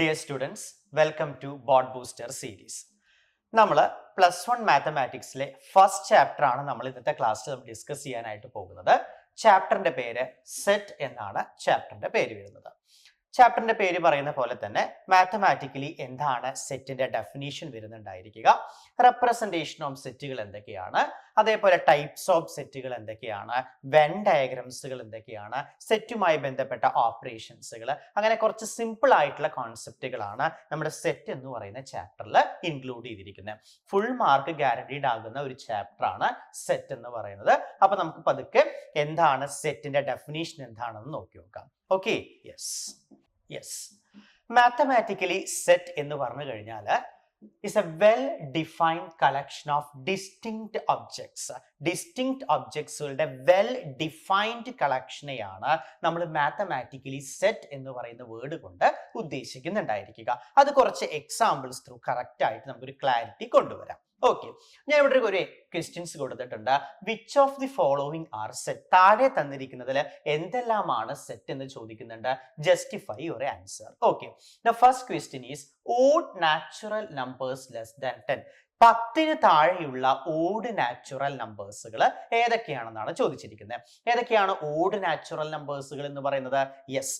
Dear students, welcome to Board Booster series. നമ്മൾ +1 മാത്തമാറ്റിക്സിലെ first chapter ആണ് നമ്മൾ ഇന്നത്തെ ക്ലാസ്സിൽ ഡിസ്കസ് ചെയ്യാനായിട്ട് പോകുന്നത്. ചാപ്റ്ററിന്റെ പേര് സെറ്റ് എന്നാണ് ചാപ്റ്ററിന്റെ പേര് വരുന്നത്. ചാപ്റ്ററിന്റെ പേര് പറയുന്ന പോലെ തന്നെ മാത്തമാറ്റിക്കലി എന്താണ് സെറ്റിന്റെ ഡെഫിനീഷൻ വരുന്നുണ്ടായിരിക്കുക, റെപ്രസെന്റേഷൻ ഓഫ് സെറ്റുകൾ എന്തൊക്കെയാണ്, അതേപോലെ ടൈപ്സ് ഓഫ് സെറ്റുകൾ എന്തൊക്കെയാണ്, വെൻ ഡയഗ്രംസുകൾ എന്തൊക്കെയാണ്, സെറ്റുമായി ബന്ധപ്പെട്ട ഓപ്പറേഷൻസുകൾ, അങ്ങനെ കുറച്ച് സിമ്പിൾ ആയിട്ടുള്ള കോൺസെപ്റ്റുകളാണ് നമ്മുടെ സെറ്റ് എന്ന് പറയുന്ന ചാപ്റ്ററിൽ ഇൻക്ലൂഡ് ചെയ്തിരിക്കുന്നത്. ഫുൾ മാർക്ക് ഗ്യാരണ്ടീഡ് ആകുന്ന ഒരു ചാപ്റ്റർ ആണ് സെറ്റ് എന്ന് പറയുന്നത്. അപ്പൊ നമുക്ക് പതുക്കെ എന്താണ് സെറ്റിന്റെ ഡെഫിനീഷൻ എന്താണെന്ന് നോക്കി നോക്കാം. ഓക്കെ, യെസ് മാത്തമാറ്റിക്കലി സെറ്റ് എന്ന് പറഞ്ഞു കഴിഞ്ഞാൽ is a well defined collection of distinct objects. Distinct ഒബ്ജക്ട്സുകളുടെ വെൽ ഡിഫൈൻഡ് കളക്ഷനെയാണ് നമ്മൾ മാത്തമാറ്റിക്കലി സെറ്റ് എന്ന് പറയുന്ന വേർഡ് കൊണ്ട് ഉദ്ദേശിക്കുന്നുണ്ടായിരിക്കുക. അത് കുറച്ച് എക്സാമ്പിൾസ് ത്രൂ കറക്റ്റ് ആയിട്ട് നമുക്കൊരു ക്ലാരിറ്റി കൊണ്ടുവരാം. ഓക്കെ, ഞാൻ ഇവിടെ ഒരു ക്വസ്റ്റ്യൻസ് കൊടുത്തിട്ടുണ്ട്. Which of the following are set? താഴെ തന്നിരിക്കുന്നതിൽ എന്തെല്ലാമാണ് സെറ്റ് എന്ന് ചോദിക്കുന്നുണ്ട്. Justify your answer. Okay, the first question is odd natural numbers less than 10. 10 താഴെയുള്ള ഓഡ് നാച്ചുറൽ നമ്പേഴ്സുകൾ ഏതൊക്കെയാണെന്നാണ് ചോദിച്ചിരിക്കുന്നത്. ഏതൊക്കെയാണ് ഓഡ് നാച്ചുറൽ നമ്പേഴ്സുകൾ എന്ന് പറയുന്നത്? യെസ്,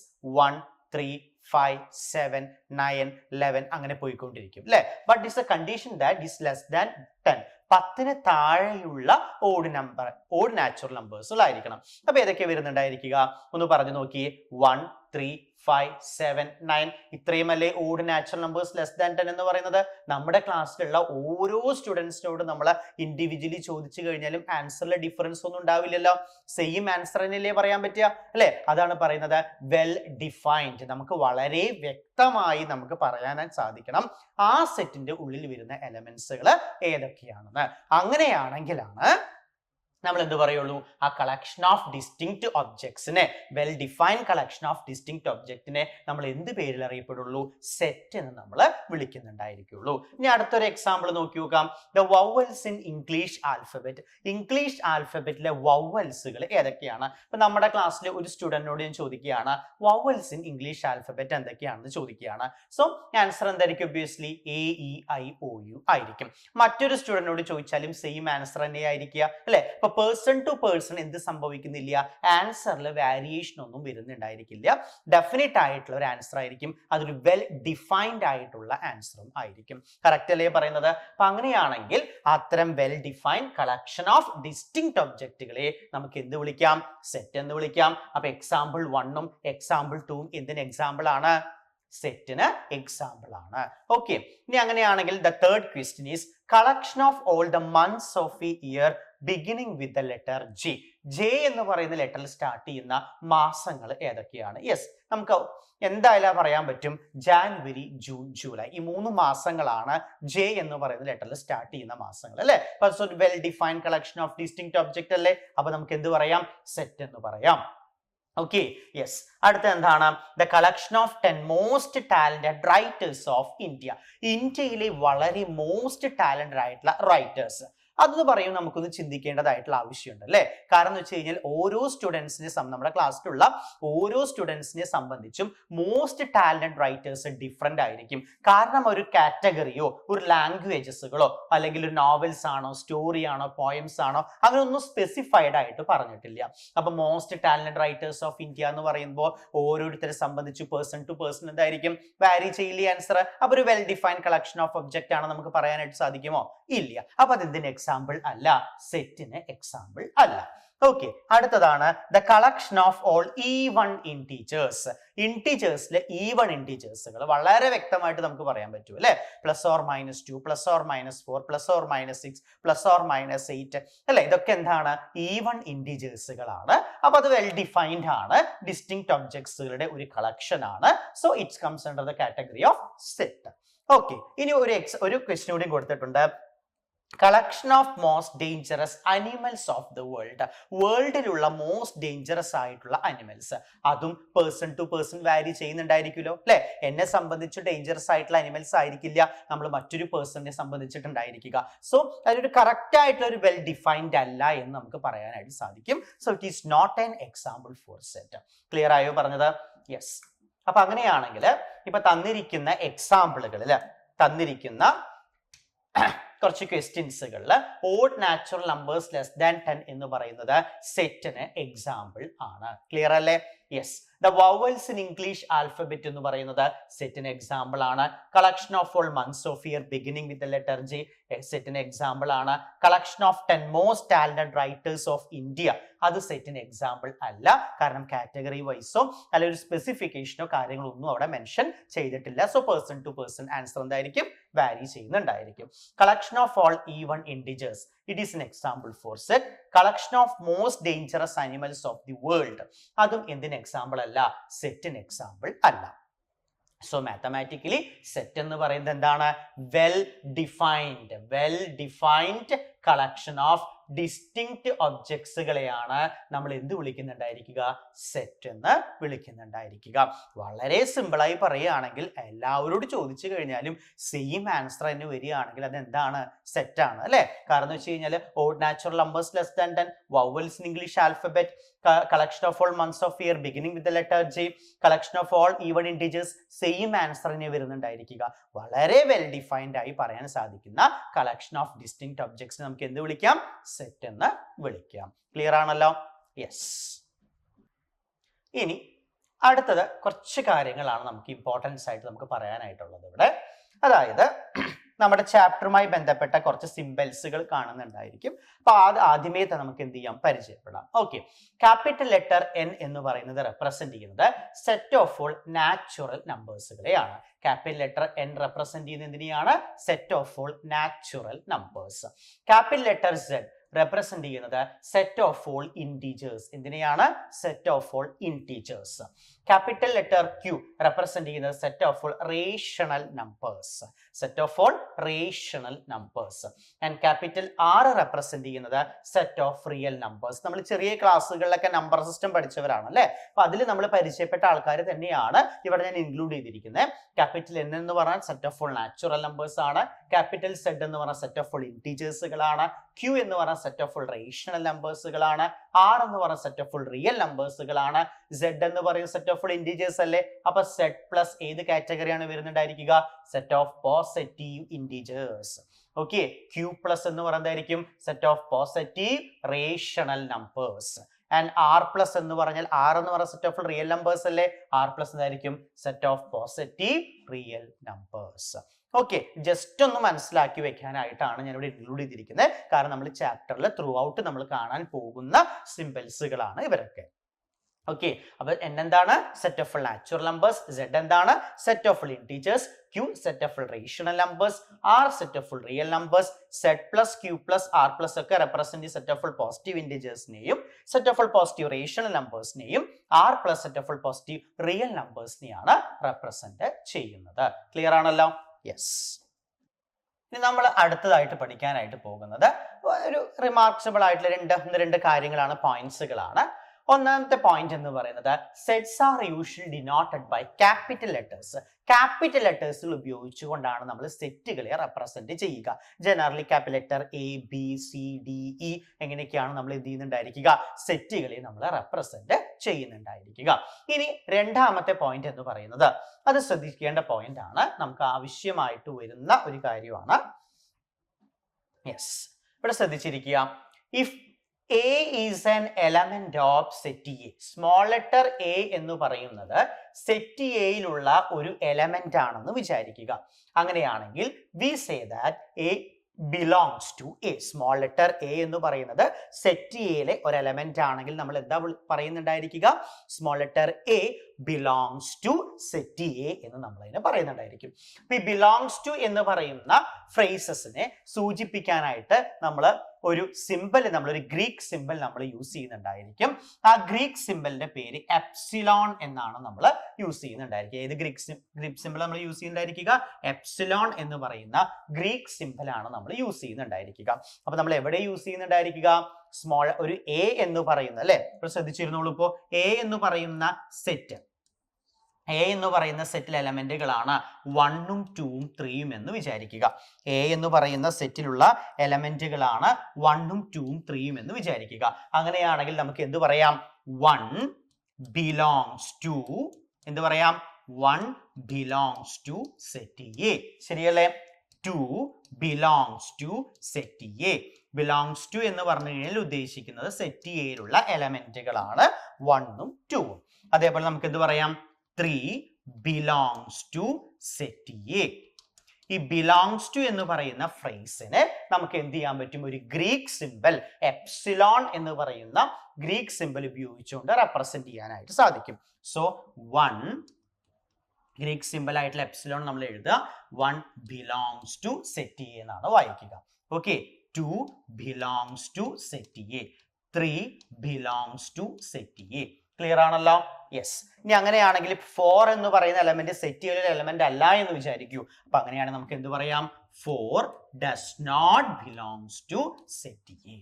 1, 3, 5, 7, 9, 11 അങ്ങനെ പോയിക്കൊണ്ടിരിക്കും അല്ലെ. But it's A condition that is less than 10. 10 താഴെയുള്ള ഓഡ് നാച്ചുറൽ നമ്പേഴ്സുകളായിരിക്കണം. അപ്പൊ ഏതൊക്കെ വരുന്നുണ്ടായിരിക്കുക ഒന്ന് പറഞ്ഞു നോക്കിയേ. 1, 3, 5, 7, 9 ഇത്രയും അല്ലേ odd natural numbers less than 10 എന്ന് പറയുന്നത്. നമ്മുടെ ക്ലാസ്സിലുള്ള ഓരോ സ്റ്റുഡൻസിനോട് നമ്മൾ ഇൻഡിവിജ്വലി ചോദിച്ചു കഴിഞ്ഞാലും ആൻസറിലെ ഡിഫറൻസ് ഒന്നും ഉണ്ടാവില്ലല്ലോ. സെയിം ആൻസർ തന്നെയല്ലേ പറയാൻ പറ്റുക അല്ലെ. അതാണ് പറയുന്നത് വെൽ ഡിഫൈൻഡ്. നമുക്ക് വളരെ വ്യക്തമായി നമുക്ക് പറയാനായിട്ട് സാധിക്കണം ആ സെറ്റിന്റെ ഉള്ളിൽ വരുന്ന എലമെന്റ്സുകൾ ഏതൊക്കെയാണെന്ന്. അങ്ങനെയാണെങ്കിലാണ് നമ്മൾ എന്ത് പറയുള്ളൂ, ആ കളക്ഷൻ ഓഫ് ഡിസ്റ്റിങ്ക്ട് ഒബ്ജക്ട്സിനെ, well defined collection of distinct ഒബ്ജക്റ്റിനെ നമ്മൾ എന്ത് പേരിൽ അറിയപ്പെടുള്ളൂ? സെറ്റ് എന്ന് നമ്മൾ വിളിക്കുന്നുണ്ടായിരിക്കുള്ളൂ. ഇനി അടുത്തൊരു എക്സാമ്പിൾ നോക്കി നോക്കാം. The vowels in English alphabet. English ആൽഫബറ്റിലെ വവൽസുകൾ ഏതൊക്കെയാണ്? ഇപ്പൊ നമ്മുടെ ക്ലാസ്സിൽ ഒരു സ്റ്റുഡന്റിനോട് ഞാൻ ചോദിക്കുകയാണ് വവൽസ് ഇൻ ഇംഗ്ലീഷ് ആൽഫബറ്റ് എന്തൊക്കെയാണെന്ന് ചോദിക്കുകയാണ്. സോ ആൻസർ എന്തായിരിക്കും? ഒബ്വിയസ്ലി AEIOU ആയിരിക്കും. മറ്റൊരു സ്റ്റുഡന്റിനോട് ചോദിച്ചാലും സെയിം ആൻസർ തന്നെ ആയിരിക്കുക അല്ലെ. ഇപ്പൊ പേഴ്സൺ ടു പേഴ്സൺ എന്ത് സംഭവിക്കുന്നില്ല, ആൻസറിൽ വേരിയേഷൻ ഒന്നും വരുന്നുണ്ടായിരിക്കില്ല. ഡെഫിനറ്റ് ആയിട്ടുള്ള ഒരു ആൻസർ ആയിരിക്കും. അതൊരു വെൽ ഡിഫൈൻഡ് ആയിട്ടുള്ള ആൻസറും ആയിരിക്കും. കറക്റ്റ് അല്ലേ പറയുന്നത്? അപ്പൊ അങ്ങനെയാണെങ്കിൽ അത്തരം well defined collection of distinct ഒബ്ജക്റ്റുകളെ നമുക്ക് എന്ത് വിളിക്കാം? സെറ്റ് എന്ന് വിളിക്കാം. അപ്പൊ എക്സാമ്പിൾ 1ഉം എക്സാമ്പിൾ 2ഉം എന്തിന് എക്സാമ്പിൾ ആണ്? സെറ്റിന് എക്സാമ്പിൾ ആണ്. ഓക്കെ, ഇനി അങ്ങനെയാണെങ്കിൽ the third question is collection of all the months of A year beginning with the letter J. J എന്ന് പറയുന്ന ലെറ്ററിൽ സ്റ്റാർട്ട് ചെയ്യുന്ന മാസങ്ങൾ ഏതൊക്കെയാണ്? യെസ്, നമുക്ക് എന്തായാലും പറയാൻ പറ്റും. ജാനുവരി, ജൂൺ, ജൂലൈ ഈ 3 മാസങ്ങളാണ് J എന്ന് പറയുന്ന ലെറ്ററിൽ സ്റ്റാർട്ട് ചെയ്യുന്ന മാസങ്ങൾ അല്ലെ. Well defined collection of distinct object അല്ലേ. അപ്പൊ നമുക്ക് എന്ത് പറയാം? സെറ്റ് എന്ന് പറയാം. Okay, yes. അടുത്ത എന്താണ്? The collection of 10 most talented writers of India. ഇന്ത്യയിലെ വളരെ മോസ്റ്റ് ടാലന്റഡ് ആയിട്ടുള്ള റൈറ്റേഴ്സ് അതെന്ന് പറയും നമുക്കൊന്ന് ചിന്തിക്കേണ്ടതായിട്ടുള്ള ആവശ്യമുണ്ട് അല്ലെ. കാരണം എന്ന് വെച്ച് കഴിഞ്ഞാൽ ഓരോ സ്റ്റുഡൻസിനെ നമ്മുടെ ക്ലാസ്സിലുള്ള ഓരോ സ്റ്റുഡൻസിനെ സംബന്ധിച്ചും മോസ്റ്റ് ടാലന്റഡ് റൈറ്റേഴ്സ് ഡിഫറെന്റ് ആയിരിക്കും. കാരണം ഒരു കാറ്റഗറിയോ ഒരു ലാംഗ്വേജസുകളോ അല്ലെങ്കിൽ ഒരു നോവൽസ് ആണോ സ്റ്റോറി ആണോ പോയംസ് ആണോ അങ്ങനെ ഒന്നും സ്പെസിഫൈഡ് ആയിട്ട് പറഞ്ഞിട്ടില്ല. അപ്പൊ most talented writers of India എന്ന് പറയുമ്പോൾ ഓരോരുത്തരെ സംബന്ധിച്ച് പേഴ്സൺ ടു പേഴ്സൺ എന്തായിരിക്കും? വാരി ചെയ്യില്ല ആൻസർ. അപ്പൊ ഒരു well defined collection of object ആണ് നമുക്ക് പറയാനായിട്ട് സാധിക്കുമോ? ഇല്ല. അപ്പൊ അതെന്തിന് എക്സാമ്പിൾ അല്ല? സെറ്റിന് എക്സാമ്പിൾ അല്ല. ഓക്കെ, അടുത്തതാണ് the collection of all even integers. ഇന്റീജേഴ്സിലെ ഈവൺ ഇന്റീജേഴ്സുകൾ വളരെ വ്യക്തമായിട്ട് നമുക്ക് പറയാൻ പറ്റും അല്ലെ. +or -2, +or -4, +or -6, +or -8 അല്ലെ. ഇതൊക്കെ എന്താണ്? ഈവൺ ഇന്റീജേഴ്സുകളാണ്. അപ്പൊ അത് വെൽ ഡിഫൈൻഡ് ആണ്. ഡിസ്റ്റിങ്ക്ട് ഒബ്ജക്ട്സുകളുടെ ഒരു കളക്ഷൻ ആണ്. So it's comes under the category of set. Okay, ഇനി ഒരു ക്വസ്റ്റ്യൻ കൂടി കൊടുത്തിട്ടുണ്ട്. Collection of most dangerous animals of the world. വേൾഡിലുള്ള മോസ്റ്റ് ഡേഞ്ചറസ് ആയിട്ടുള്ള അനിമൽസ്. അതും പേഴ്സൺ ടു പേഴ്സൺ വാരി ചെയ്യുന്നുണ്ടായിരിക്കുമല്ലോ അല്ലെ. എന്നെ സംബന്ധിച്ച് ഡേഞ്ചറസ് ആയിട്ടുള്ള അനിമൽസ് ആയിരിക്കില്ല നമ്മൾ മറ്റൊരു പേഴ്സണിനെ സംബന്ധിച്ചിട്ടുണ്ടായിരിക്കുക. സോ അതൊരു കറക്റ്റ് ആയിട്ടുള്ള ഒരു വെൽ ഡിഫൈൻഡ് അല്ല എന്ന് നമുക്ക് പറയാനായിട്ട് സാധിക്കും. So it is not an example for set. Clear ആയോ പറഞ്ഞത്? യെസ്. അപ്പൊ അങ്ങനെയാണെങ്കിൽ ഇപ്പൊ തന്നിരിക്കുന്ന എക്സാമ്പിളുകളിൽ തന്നിരിക്കുന്ന കുറച്ച് ക്വസ്റ്റ്യൻസുകളിൽ odd natural numbers less than 10 എന്ന് പറയുന്നത് സെറ്റിന് എക്സാമ്പിൾ ആണ്. ക്ലിയർ അല്ലേ? Yes. The vowels in English alphabet എന്ന് പറയുന്നത് സെറ്റിന് എക്സാമ്പിൾ ആണ്. Collection of all months of year beginning with letter G സെറ്റിന് എക്സാമ്പിൾ ആണ്. Collection of 10 most talented writers of India അത് സെറ്റിന് എക്സാമ്പിൾ അല്ല. കാരണം കാറ്റഗറി വൈസോ അല്ലെങ്കിൽ ഒരു സ്പെസിഫിക്കേഷനോ കാര്യങ്ങളോ ഒന്നും അവിടെ മെൻഷൻ ചെയ്തിട്ടില്ല. So person to person answer എന്തായിരിക്കും? വാരി ചെയ്യുന്നുണ്ടായിരിക്കും. Collection of all even integers it is an example for set. Collection of most dangerous animals of the world അതും എന്തിന് എക്സാമ്പിൾ അല്ല? സെറ്റിന് എക്സാമ്പിൾ അല്ല. സോ മാത്തമാറ്റിക്കലി സെറ്റ് എന്ന് പറയുന്നത് എന്താണ്? Well defined collection of distinct ഒബ്ജക്ട്സുകളെയാണ് നമ്മൾ എന്ത് വിളിക്കുന്നുണ്ടായിരിക്കുക? സെറ്റ് എന്ന് വിളിക്കുന്നുണ്ടായിരിക്കുക. വളരെ സിമ്പിളായി പറയുകയാണെങ്കിൽ എല്ലാവരോട് ചോദിച്ചു കഴിഞ്ഞാലും സെയിം ആൻസർ തന്നെ വരികയാണെങ്കിൽ അത് എന്താണ്? സെറ്റാണ് അല്ലെ? കാരണം എന്ന് വെച്ച് കഴിഞ്ഞാൽ odd natural numbers less than 10, vowels in English alphabet, collection of all months of year beginning with letter G, collection of all even integers same answer തന്നെ വരുന്നുണ്ടായിരിക്കുക. വളരെ വെൽ ഡിഫൈൻഡ് ആയി പറയാൻ സാധിക്കുന്ന കളക്ഷൻ ഓഫ് ഡിസ്റ്റിങ്ക്റ്റ് ഒബ്ജക്ട്സ് നമുക്ക് എന്ത് വിളിക്കാം? Set എന്ന് വിളിക്കാം. ക്ലിയർ ആണല്ലോ? യെസ്. ഇനി അടുത്തത് കുറച്ച് കാര്യങ്ങളാണ് നമുക്ക് ഇമ്പോർട്ടൻസ് ആയിട്ട് നമുക്ക് പറയാനായിട്ടുള്ളത് ഇവിടെ. അതായത് നമ്മുടെ ചാപ്റ്ററുമായി ബന്ധപ്പെട്ട കുറച്ച് സിംബൽസുകൾ കാണുന്നുണ്ടായിരിക്കും. അപ്പൊ ആദ്യമേ തന്നെ നമുക്ക് എന്ത് ചെയ്യാം? പരിചയപ്പെടാം. ഓക്കെ. ക്യാപിറ്റൽ ലെറ്റർ എൻ എന്ന് പറയുന്നത് റെപ്രസെന്റ് ചെയ്യുന്നത് സെറ്റ് ഓഫ് ഓൾ നാച്ചുറൽ നമ്പേഴ്സുകളെയാണ്. ക്യാപിറ്റൽ ലെറ്റർ എൻ റെപ്രസെന്റ് ചെയ്യുന്നത് എന്തിനെയാണ്? Set of all natural numbers. Capital letter Z represent ചെയ്യുന്നത് സെറ്റ് ഓഫ് ഓൾ ഇൻറ്റീജേഴ്സ്. എന്തിനെയാണ്? Set of all integers. Capital letter Q represent ചെയ്യുന്നത് set of all rational numbers. Set of all rational numbers. And capital R represent ചെയ്യുന്നത് set of real numbers. നമ്മൾ ചെറിയ ക്ലാസ്സുകളിലൊക്കെ number system പഠിച്ചവരാണ് അല്ലെ? അപ്പൊ അതിൽ നമ്മൾ പരിചയപ്പെട്ട ആൾക്കാർ തന്നെയാണ് ഇവിടെ ഞാൻ ഇൻക്ലൂഡ് ചെയ്തിരിക്കുന്നത്. ക്യാപിറ്റൽ എൻ എന്ന് പറഞ്ഞാൽ set of all natural numbers ആണ്. ക്യാപിറ്റൽ സെഡ് എന്ന് പറഞ്ഞാൽ സെറ്റ് ഓഫ് ഓൾ ഇൻറ്റീജേഴ്സുകളാണ്. ക്യൂ എന്ന് പറഞ്ഞാൽ സെറ്റ് ഓഫ് ഓൾ റേഷണൽ നമ്പേഴ്സുകളാണ്. ആർ എന്ന് പറഞ്ഞ സെറ്റ് ഓഫ് ഓൾ റിയൽ നമ്പേഴ്സുകളാണ്. സെഡ് എന്ന് പറയുന്ന സെറ്റ് ഓഫ് ഓൾ ഇൻറ്റീജേഴ്സ് അല്ലേ? അപ്പൊ സെഡ് പ്ലസ് ഏത് കാറ്റഗറിയാണ് വരുന്നുണ്ടായിരിക്കുക? Set of positive integers. Okay. Q plus എന്ന് പറയുന്നതായിരിക്കും set of positive rational numbers. And R plus എന്ന് പറഞ്ഞാൽ ആർ എന്ന് പറയുന്ന സെറ്റ് ഓഫ് റിയൽ നമ്പേഴ്സ് അല്ലേ? ആർ പ്ലസ് എന്തായിരിക്കും? Set of positive real numbers. Okay. Just ഒന്ന് മനസ്സിലാക്കി വെക്കാനായിട്ടാണ് ഞാൻ ഇവിടെ ഇൻക്ലൂഡ് ചെയ്തിരിക്കുന്നത്. കാരണം നമ്മൾ ചാപ്റ്ററിൽ ത്രൂ ഔട്ട് നമ്മൾ കാണാൻ പോകുന്ന സിംബൽസുകളാണ് ഇവരൊക്കെ. ഓക്കെ. അപ്പൊ എൻ എന്താണ്? Set of natural numbers. Z എന്താണ്? Set of integers. Q set of rational numbers. R set of real numbers. Z plus Q plus R plus ഒക്കെ റെപ്രസെന്റ് സെറ്റ് ഓഫ് പോസിറ്റീവ് ഇൻറ്റീജേഴ്സിനെയും set of positive rational നമ്പേഴ്സിനെയും R plus set of positive real നമ്പേഴ്സിനെയാണ് represent ചെയ്യുന്നത്. Clear ആണല്ലോ? Yes. ഇനി നമ്മൾ അടുത്തതായിട്ട് പഠിക്കാനായിട്ട് പോകുന്നത് ഒരു റിമാർക്കബിൾ ആയിട്ടുള്ള രണ്ട് കാര്യങ്ങളാണ്, പോയിന്റ്സുകളാണ്. ഒന്നാമത്തെ പോയിന്റ് എന്ന് പറയുന്നത് sets are usually denoted by capital letters. Capital ലെറ്റേഴ്സുകൾ ഉപയോഗിച്ചുകൊണ്ടാണ് നമ്മൾ സെറ്റുകളെ റെപ്രസെന്റ് ചെയ്യുക. Generally capital letter A B C D E എങ്ങനെയൊക്കെയാണ് നമ്മൾ എന്ത് ചെയ്യുന്നുണ്ടായിരിക്കുക? സെറ്റുകളെ നമ്മൾ റെപ്രസെന്റ് ചെയ്യുന്നുണ്ടായിരിക്കുക. ഇനി രണ്ടാമത്തെ പോയിന്റ് എന്ന് പറയുന്നത് അത് ശ്രദ്ധിക്കേണ്ട പോയിന്റ് ആണ്, നമുക്ക് ആവശ്യമായിട്ട് വരുന്ന ഒരു കാര്യമാണ്. യെസ്. ഇവിടെ ശ്രദ്ധിച്ചിരിക്കുക. If A is an element of set A. Small letter A എന്ന് പറയുന്നത് സെറ്റ് എയിലുള്ള ഒരു എലമെന്റ് ആണെന്ന് വിചാരിക്കുക. അങ്ങനെയാണെങ്കിൽ we say that A belongs to A. Small letter A എന്ന് പറയുന്നത് സെറ്റ് എയിലെ ഒരു എലമെന്റ് ആണെങ്കിൽ നമ്മൾ എന്താ പറയുന്നുണ്ടായിരിക്കുക? Small letter A belongs to set A എന്ന് നമ്മൾ അതിനെ പറയുന്നുണ്ടായിരിക്കും. അപ്പൊ ഈ belongs to എന്ന് പറയുന്ന ഫ്രേസസിനെ സൂചിപ്പിക്കാനായിട്ട് നമ്മൾ ഒരു സിമ്പിൾ, നമ്മളൊരു ഗ്രീക്ക് സിമ്പിൾ നമ്മൾ യൂസ് ചെയ്യുന്നുണ്ടായിരിക്കും. ആ ഗ്രീക്ക് സിമ്പിളിന്റെ പേര് എപ്സിലോൺ എന്നാണ് നമ്മൾ യൂസ് ചെയ്യുന്നുണ്ടായിരിക്കുക. ഏത് ഗ്രീക്ക് സിമ്പിൾ നമ്മൾ യൂസ് ചെയ്യുന്നുണ്ടായിരിക്കുക? എപ്സിലോൺ എന്ന് പറയുന്ന ഗ്രീക്ക് സിമ്പിൾ ആണ് നമ്മൾ യൂസ് ചെയ്യുന്നുണ്ടായിരിക്കുക. അപ്പൊ നമ്മൾ എവിടെ യൂസ് ചെയ്യുന്നുണ്ടായിരിക്കുക? സ്മോൾ ഒരു എ എന്ന് പറയുന്ന അല്ലെ, ശ്രദ്ധിച്ചിരുന്നോളൂ. ഇപ്പോ എ എന്ന് പറയുന്ന സെറ്റ്, എ എന്ന് പറയുന്ന സെറ്റിൽ എലമെന്റുകളാണ് 1ഉം 2ഉം 3ഉം എന്ന് വിചാരിക്കുക. എ എന്ന് പറയുന്ന സെറ്റിലുള്ള എലമെന്റുകളാണ് 1ഉം 2ഉം 3ഉം എന്ന് വിചാരിക്കുക. അങ്ങനെയാണെങ്കിൽ നമുക്ക് എന്ത് പറയാം? 1 belongs to എന്ത് പറയാം? 1 belongs to set A. ശരിയല്ലേ? 2 belongs to set A. belongs to എന്ന് പറഞ്ഞു കഴിഞ്ഞാൽ ഉദ്ദേശിക്കുന്നത് സെറ്റ് എയിലുള്ള എലമെന്റുകളാണ് 1ഉം 2ഉം. അതേപോലെ നമുക്ക് എന്ത് പറയാം? 3 belongs to set A. ഈ belongs to എന്ന് പറയുന്ന ഫ്രേസിനെ നമുക്ക് എന്ത് ചെയ്യാൻ പറ്റും? ഒരു ഗ്രീക്ക് സിമ്പൽ എപ്സിലോൺ എന്ന് പറയുന്ന ഗ്രീക്ക് സിമ്പൽ ഉപയോഗിച്ചുകൊണ്ട് റെപ്രസെന്റ് ചെയ്യാനായിട്ട് സാധിക്കും. സോ 1 ഗ്രീക്ക് സിമ്പൽ ആയിട്ടുള്ള എപ്സിലോൺ നമ്മൾ എഴുതുക. 1 belongs to set A എന്നാണ് വായിക്കുക. Okay, 2 belongs to set A. 3 belongs to set A. Clear ആണല്ലോ? യെസ്. ഇനി അങ്ങനെയാണെങ്കിൽ 4 എന്ന് പറയുന്ന എലമെന്റ് സെറ്റ് എയിലെ എലമെന്റ് അല്ല എന്ന് വിചാരിക്കൂ. അപ്പൊ അങ്ങനെയാണെങ്കിൽ നമുക്ക് എന്ത് പറയാം? 4 does not belongs to set A.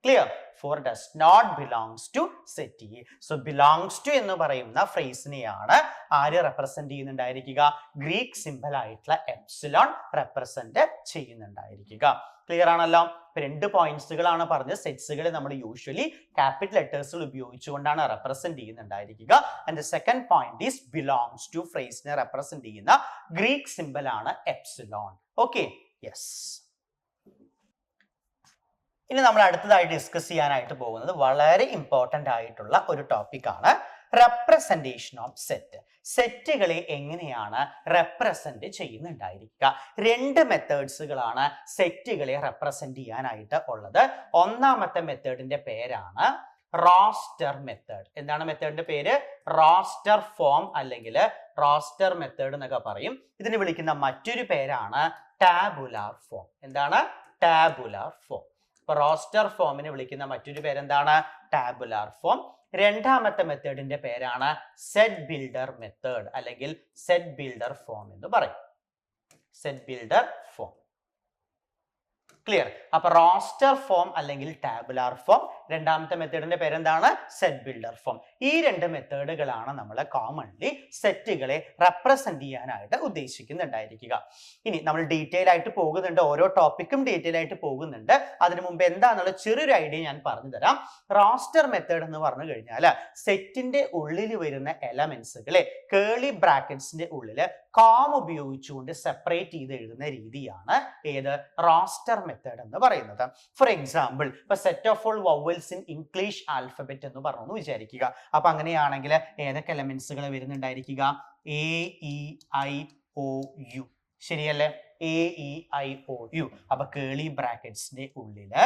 Clear? 4 does not belongs to set A. So belongs to എന്ന് പറയുന്ന ഫ്രേസിനെയാണ് ആര് റെപ്രസെന്റ് ചെയ്യുന്നുണ്ടായിരിക്കുക? ഗ്രീക്ക് സിമ്പൽ ആയിട്ടുള്ള എപ്സിലോൺ റെപ്രസെന്റ് ചെയ്യുന്നുണ്ടായിരിക്കുക. ക്ലിയർ ആണല്ലോ? രണ്ട് പോയിന്റ്സുകളാണ് പറഞ്ഞത്. സെറ്റ്സുകളെ നമ്മൾ യൂഷ്വലി ക്യാപിറ്റൽ ലെറ്റേഴ്സുകൾ ഉപയോഗിച്ചുകൊണ്ടാണ് റെപ്രസെന്റ് ചെയ്യുന്നുണ്ടായിരിക്കുക. And second point is belongs to ഫ്രേസിനെ റെപ്രസെന്റ് ചെയ്യുന്ന ഗ്രീക്ക് സിമ്പൽ ആണ് എപ്സിലോൺ. Okay, yes. ഇനി നമ്മൾ അടുത്തതായി ഡിസ്കസ് ചെയ്യാനായിട്ട് പോകുന്നത് വളരെ ഇമ്പോർട്ടന്റ് ആയിട്ടുള്ള ഒരു ടോപ്പിക് ആണ്, റെപ്രസെന്റേഷൻ ഓഫ് സെറ്റ്. സെറ്റുകളെ എങ്ങനെയാണ് റെപ്രസെന്റ് ചെയ്യുന്നുണ്ടായിരിക്കുക? രണ്ട് മെത്തേഡ്സുകളാണ് സെറ്റുകളെ റെപ്രസെന്റ് ചെയ്യാനായിട്ട് ഉള്ളത്. ഒന്നാമത്തെ മെത്തേഡിന്റെ പേരാണ് റോസ്റ്റർ മെത്തേഡ്. എന്താണ് മെത്തേഡിന്റെ പേര്? റോസ്റ്റർ ഫോം അല്ലെങ്കിൽ റോസ്റ്റർ മെത്തേഡ് എന്നൊക്കെ പറയും. ഇതിന് വിളിക്കുന്ന മറ്റൊരു പേരാണ് ടാബുലാർ ഫോം. എന്താണ്? Tabular form. റോസ്റ്റർ ഫോമിനെ വിളിക്കുന്ന മറ്റൊരു പേരെന്താണ്? Tabular form. രണ്ടാമത്തെ മെത്തേഡിന്റെ പേരാണ് സെറ്റ് ബിൽഡർ മെത്തേഡ് അല്ലെങ്കിൽ സെറ്റ് ബിൽഡർ ഫോം എന്ന് പറയും. Set builder form. ക്ലിയർ? അപ്പൊ റോസ്റ്റർ ഫോം അല്ലെങ്കിൽ ടാബുലാർ ഫോം, രണ്ടാമത്തെ മെത്തേഡിന്റെ പേരെന്താണ്? Set builder form. ഈ രണ്ട് മെത്തേഡുകളാണ് നമ്മൾ കോമൺലി സെറ്റുകളെ റെപ്രസെന്റ് ചെയ്യാനായിട്ട് ഉദ്ദേശിക്കുന്നുണ്ടായിരിക്കുക. ഇനി നമ്മൾ ഡീറ്റെയിൽ ആയിട്ട് പോകുന്നുണ്ട്, ഓരോ ടോപ്പിക്കും ഡീറ്റെയിൽ ആയിട്ട് പോകുന്നുണ്ട്. അതിനു മുമ്പ് എന്താണെന്നുള്ള ചെറിയൊരു ഐഡിയ ഞാൻ പറഞ്ഞു തരാം. റോസ്റ്റർ മെത്തേഡ് എന്ന് പറഞ്ഞു കഴിഞ്ഞാൽ സെറ്റിന്റെ ഉള്ളിൽ വരുന്ന എലമെന്റ്സുകളെ കേളി ബ്രാക്കറ്റ്സിന്റെ ഉള്ളിൽ കോം ഉപയോഗിച്ചുകൊണ്ട് സെപ്പറേറ്റ് ചെയ്ത് എഴുതുന്ന രീതിയാണ് ഏത്? റോസ്റ്റർ മെത്തേഡ് എന്ന് പറയുന്നത്. ഫോർ എക്സാമ്പിൾ, ഇപ്പൊ set of all vowels in English alphabet എന്ന് പറഞ്ഞു വിചാരിക്കുക. അപ്പൊ അങ്ങനെയാണെങ്കിൽ ഏതൊക്കെ എലമെന്റ്സുകൾ വരുന്നുണ്ടായിരിക്കുക? A E I O U. ശരിയല്ലേ? A E I O U. അപ്പൊ കേളി ബ്രാക്കറ്റ്സിന്റെ ഉള്ളില്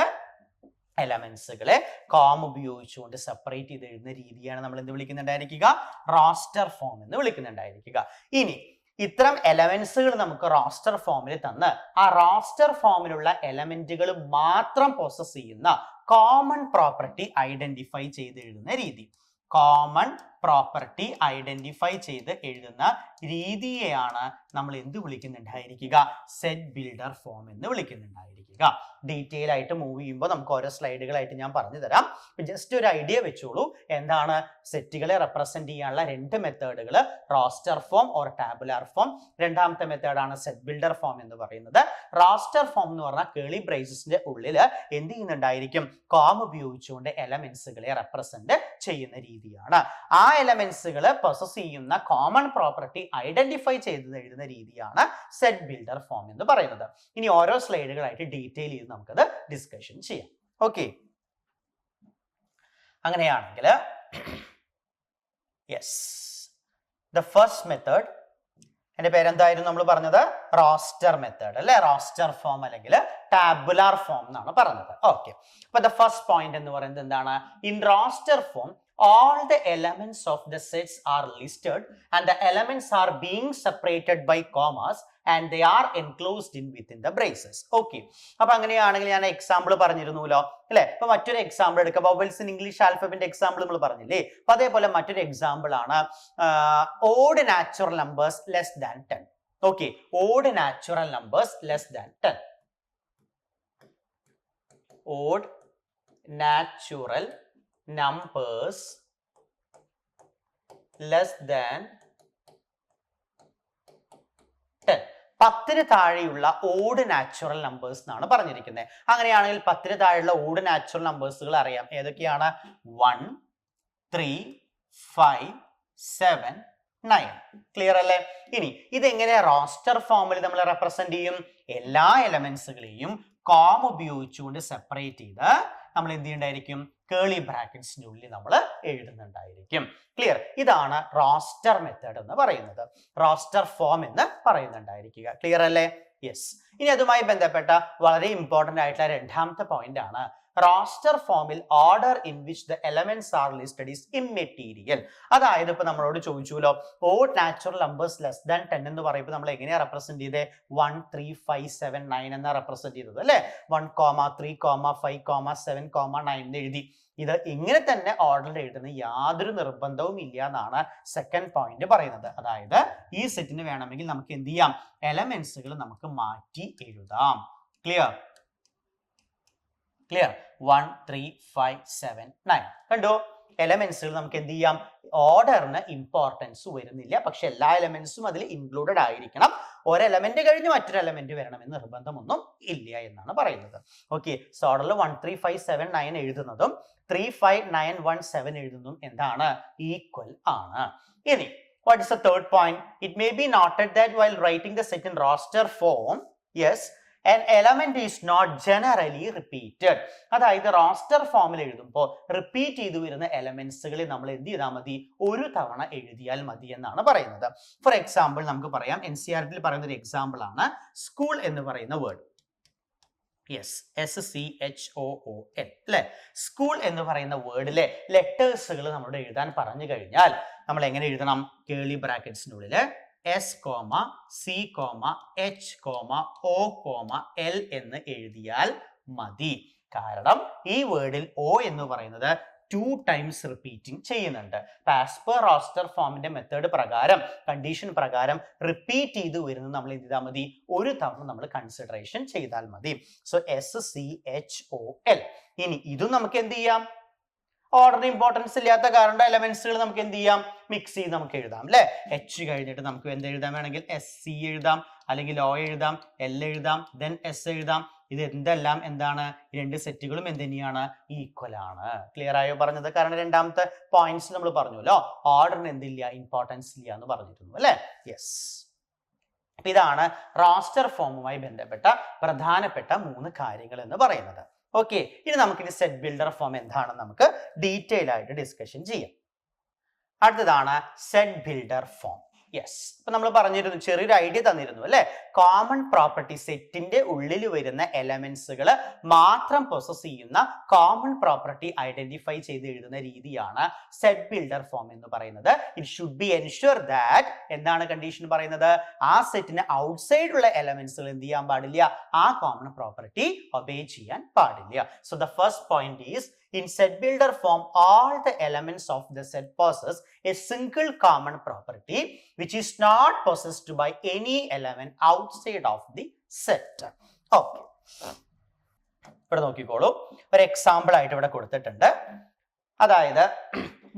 എലമെന്റ്സുകളെ കോം ഉപയോഗിച്ചുകൊണ്ട് സെപ്പറേറ്റ് ചെയ്ത് എഴുതുന്ന രീതിയാണ് നമ്മൾ എന്ത് വിളിക്കുന്നുണ്ടായിരിക്കുക? റോസ്റ്റർ ഫോം എന്ന് വിളിക്കുന്നുണ്ടായിരിക്കുക. ഇനി ഇത്തരം എലമെന്റ്സുകൾ നമുക്ക് റോസ്റ്റർ ഫോമിൽ തന്ന് ആ റോസ്റ്റർ ഫോമിലുള്ള എലമെന്റുകൾ മാത്രം പ്രോസസ് ചെയ്യുന്ന കോമൺ പ്രോപ്പർട്ടി ഐഡന്റിഫൈ ചെയ്ത് എഴുതുന്ന രീതി. കോമൺ പ്രോപ്പർട്ടി ഐഡന്റിഫൈ ചെയ്ത് എഴുതുന്ന രീതിയെയാണ് നമ്മൾ എന്ത് വിളിക്കുന്നുണ്ടായിരിക്കുക? സെറ്റ് ബിൽഡർ ഫോം എന്ന് വിളിക്കുന്നുണ്ടായിരിക്കുക. ഡീറ്റെയിൽ ആയിട്ട് മൂവ് ചെയ്യുമ്പോൾ നമുക്ക് ഓരോ സ്ലൈഡുകളായിട്ട് ഞാൻ പറഞ്ഞു തരാം. ജസ്റ്റ് ഒരു ഐഡിയ വെച്ചോളൂ. എന്താണ് സെറ്റുകളെ റെപ്രസെന്റ് ചെയ്യാനുള്ള രണ്ട് മെത്തേഡുകൾ? Roster form or tabular form. രണ്ടാമത്തെ മെത്തേഡാണ് സെറ്റ് ബിൽഡർ ഫോം എന്ന് പറയുന്നത്. റോസ്റ്റർ ഫോം എന്ന് പറഞ്ഞാൽ കേളി ബ്രേസസിന്റെ ഉള്ളിൽ എന്ത് ചെയ്യുന്നുണ്ടായിരിക്കും? കോം ഉപയോഗിച്ചുകൊണ്ട് എലമെന്റ്സുകളെ റെപ്രസെന്റ് ചെയ്യുന്ന രീതിയാണ്. ആ എലമെന്റ്സുകൾ പ്രോസസ് ചെയ്യുന്ന കോമൺ പ്രോപ്പർട്ടി ഐഡന്റിഫൈ ചെയ്ത് എഴുതുന്ന രീതിയാണ് സെറ്റ് ബിൽഡർ ഫോം എന്ന് പറയുന്നത്. ഇനി ഓരോ സ്ലൈഡുകളായിട്ട് ഡീറ്റെയിൽ ചെയ്ത് നമുക്കത് ഡിസ്കഷൻ ചെയ്യാം. ഓക്കെ, അങ്ങനെയാണെങ്കിൽ യെസ്, ദ ഫസ്റ്റ് മെത്തേഡ്, എന്റെ പേരെന്തായിരുന്നു നമ്മൾ പറഞ്ഞത്? റോസ്റ്റർ മെത്തേഡ് അല്ലെ? റോസ്റ്റർ ഫോം അല്ലെങ്കിൽ ടാബുലാർ ഫോം എന്നാണ് പറഞ്ഞത്. ഓക്കെ, അപ്പൊ ദ ഫസ്റ്റ് പോയിന്റ് എന്ന് പറയുന്നത് എന്താണ്? In roster form all the elements of the sets are listed and the elements are being separated by commas and they are enclosed in within the braces. Okay, അപ്പൊ അങ്ങനെയാണെങ്കിൽ ഞാൻ example പറഞ്ഞിരുന്നല്ലോ അല്ലെ? അപ്പൊ മറ്റൊരു എക്സാമ്പിൾ എടുക്കാം. വവൽസ് ഇൻ ഇംഗ്ലീഷ് ആൽഫബറ്റിന്റെ എക്സാമ്പിൾ നമ്മൾ പറഞ്ഞില്ലേ? അപ്പൊ അതേപോലെ മറ്റൊരു എക്സാമ്പിൾ ആണ് odd natural numbers less than 10. Okay, odd natural numbers less than 10. Odd natural numbers less than 10. 10ന് താഴെയുള്ള ഓഡ് നാച്ചുറൽ നമ്പേഴ്സ് എന്നാണ് പറഞ്ഞിരിക്കുന്നത്. അങ്ങനെയാണെങ്കിൽ 10ന് താഴെയുള്ള ഓഡ് നാച്ചുറൽ നമ്പേഴ്സുകൾ അറിയാം. ഏതൊക്കെയാണ്? 1, 3, 5, 7, 9. ക്ലിയർ അല്ലേ? ഇനി ഇതെങ്ങനെ റോസ്റ്റർ ഫോമിൽ നമ്മൾ റെപ്രസെന്റ് ചെയ്യും? എല്ലാ എലമെന്റ്സുകളെയും കോമ ഉപയോഗിച്ചുകൊണ്ട് സെപ്പറേറ്റ് ചെയ്ത് നമ്മൾ എന്ത് ചെയ്യണ്ടായിരിക്കും? കേളി ബ്രാക്കറ്റ്സിനുള്ളിൽ നമ്മൾ എഴുതുന്നുണ്ടായിരിക്കും. ക്ലിയർ? ഇതാണ് റോസ്റ്റർ മെത്തേഡ് എന്ന് പറയുന്നത്, റോസ്റ്റർ ഫോം എന്ന് പറയുന്നുണ്ടായിരിക്കുക. ക്ലിയർ അല്ലേ? യെസ്. ഇനി അതുമായി ബന്ധപ്പെട്ട വളരെ ഇമ്പോർട്ടന്റ് ആയിട്ടുള്ള രണ്ടാമത്തെ പോയിന്റ് ആണ് റോസ്റ്റർ ഫോമിൽ order in which the elements are listed is immaterial. അതായത് ഇപ്പൊ നമ്മളോട് ചോദിച്ചുല്ലോ odd natural numbers less than 10 എന്ന് പറയുമ്പോൾ നമ്മൾ എങ്ങനെയാ റെപ്രസെന്റ് ചെയ്തേ? 1 3 5 7 9 എന്നാ റെപ്രസെന്റ് ചെയ്തത് അല്ലെ? 1 3 5 7 9 എന്ന് എഴുതി. ഇത് ഇങ്ങനെ തന്നെ ഓർഡറിൽ എഴുതുന്ന യാതൊരു നിർബന്ധവും ഇല്ല എന്നാണ് സെക്കൻഡ് പോയിന്റ് പറയുന്നത്. അതായത് ഈ സെറ്റിന് വേണമെങ്കിൽ നമുക്ക് എന്ത് ചെയ്യാം? എലമെന്റ്സുകൾ നമുക്ക് മാറ്റി എഴുതാം. ക്ലിയർ? ക്ലിയർ? 1 3 5 7 9 കണ്ടോ? എലമെന്റ്സുകൾ നമുക്ക് എന്ത് ചെയ്യാം? ഓർഡറിന് ഇമ്പോർട്ടൻസ് വരുന്നില്ല, പക്ഷെ എല്ലാ എലമെന്റ്സും അതിൽ ഇൻക്ലൂഡഡ് ആയിരിക്കണം. ഒരു എലമെന്റ് കഴിഞ്ഞ് മറ്റൊരു എലമെന്റ് വരണമെന്ന് നിർബന്ധമൊന്നും ഇല്ല എന്നാണ് പറയുന്നത്. ഓക്കെ, സോ ഓർഡറിൽ 1 3 5 7 9 എഴുതുന്നതും 3 5 9 1 7 എഴുതുന്നതും എന്താണ്? ഈക്വൽ ആണ്. ഇനി what is the third point? It may be noted that while writing the set in roster form, yes, an element is not generally repeated. അതായത് റോസ്റ്റർ ഫോമിൽ എഴുതുമ്പോൾ റിപ്പീറ്റ് ചെയ്തു വരുന്ന എലമെന്റ്സുകളെ നമ്മൾ എന്ത് ചെയ്താൽ മതി? ഒരു തവണ എഴുതിയാൽ മതി എന്നാണ് പറയുന്നത്. ഫോർ എക്സാമ്പിൾ നമുക്ക് പറയാം, NCERT പറയുന്ന ഒരു എക്സാമ്പിൾ ആണ് സ്കൂൾ എന്ന് പറയുന്ന വേർഡ്. യെസ്, SCHOOL അല്ലെ? സ്കൂൾ എന്ന് പറയുന്ന വേർഡിലെ ലെറ്റേഴ്സുകൾ നമ്മളോട് എഴുതാൻ പറഞ്ഞു കഴിഞ്ഞാൽ നമ്മൾ എങ്ങനെ എഴുതണം? കേളി ബ്രാക്കറ്റ്സിനുള്ളിൽ S, C, H, O, L എന്ന് എഴുതിയാൽ മതി. കാരണം ഈ വേർഡിൽ O എന്ന് പറയുന്നത് 2 times റിപ്പീറ്റിംഗ് ചെയ്യുന്നുണ്ട്. ആസ് പെർ റോസ്റ്റർ ഫോമിന്റെ മെത്തേഡ് പ്രകാരം, കണ്ടീഷൻ പ്രകാരം റിപ്പീറ്റ് ചെയ്ത് വരുന്നത് നമ്മൾ എന്ത് ചെയ്താൽ മതി? ഒരു തവണ നമ്മൾ കൺസിഡറേഷൻ ചെയ്താൽ മതി. So SCHOL. ഇനി ഇതും നമുക്ക് എന്ത് ചെയ്യാം? ഓർഡർ ഇമ്പോർട്ടൻസ് ഇല്ലാത്ത കാരണം എലമെന്റ്സുകൾ നമുക്ക് എന്ത് ചെയ്യാം? മിക്സ് ചെയ്ത് നമുക്ക് എഴുതാം അല്ലെ? H കഴിഞ്ഞിട്ട് നമുക്ക് എന്ത് എഴുതാൻ വേണമെങ്കിൽ SC എഴുതാം, അല്ലെങ്കിൽ O എഴുതാം, L എഴുതാം, ദെൻ S എഴുതാം. ഇത് എന്തെല്ലാം എന്താണ്? രണ്ട് സെറ്റുകളും എന്ത് തന്നെയാണ്? ഈക്വൽ ആണ്. ക്ലിയർ ആയോ പറഞ്ഞത്? കാരണം രണ്ടാമത്തെ പോയിന്റ്സ് നമ്മൾ പറഞ്ഞല്ലോ, ഓർഡറിന് എന്തില്ല? ഇമ്പോർട്ടൻസ് ഇല്ല എന്ന് പറഞ്ഞിരുന്നു അല്ലെ? യെസ്. ഇതാണ് റോസ്റ്റർ ഫോമുമായി ബന്ധപ്പെട്ട പ്രധാനപ്പെട്ട 3 കാര്യങ്ങൾ എന്ന് പറയുന്നത്. ഓക്കെ, ഇനി നമുക്കിനി സെറ്റ് ബിൽഡർ ഫോം എന്താണെന്ന് നമുക്ക് ഡീറ്റെയിൽ ആയിട്ട് ഡിസ്കഷൻ ചെയ്യാം. അടുത്തതാണ് സെറ്റ് ബിൽഡർ ഫോം. യെസ്, ഇപ്പൊ നമ്മൾ പറഞ്ഞിരുന്നു, ചെറിയൊരു ഐഡിയ തന്നിരുന്നു അല്ലെ? കോമൺ പ്രോപ്പർട്ടി സെറ്റിന്റെ ഉള്ളിൽ വരുന്ന എലമെന്റ്സുകൾ മാത്രം പൊസസ് ചെയ്യുന്ന കോമൺ പ്രോപ്പർട്ടി ഐഡന്റിഫൈ ചെയ്ത് എഴുതുന്ന രീതിയാണ് സെറ്റ് ബിൽഡർ ഫോം എന്ന് പറയുന്നത്. It should be ensure that, എന്താണ് കണ്ടീഷൻ പറയുന്നത്? ആ സെറ്റിന് ഔട്ട്സൈഡ് ഉള്ള എലമെന്റ്സുകൾ എന്ത് ചെയ്യാൻ പാടില്ല? ആ കോമൺ പ്രോപ്പർട്ടി ഒബേ ചെയ്യാൻ പാടില്ല. So the first point is, in set builder form, all the elements of the set possess a single common property which is not possessed by any element outside of the set. Okay, ഇവിടെ നോക്കിക്കോളൂ, ഒരു example ആയിട്ട് ഇവിടെ കൊടുത്തിട്ടുണ്ട്. അതായത്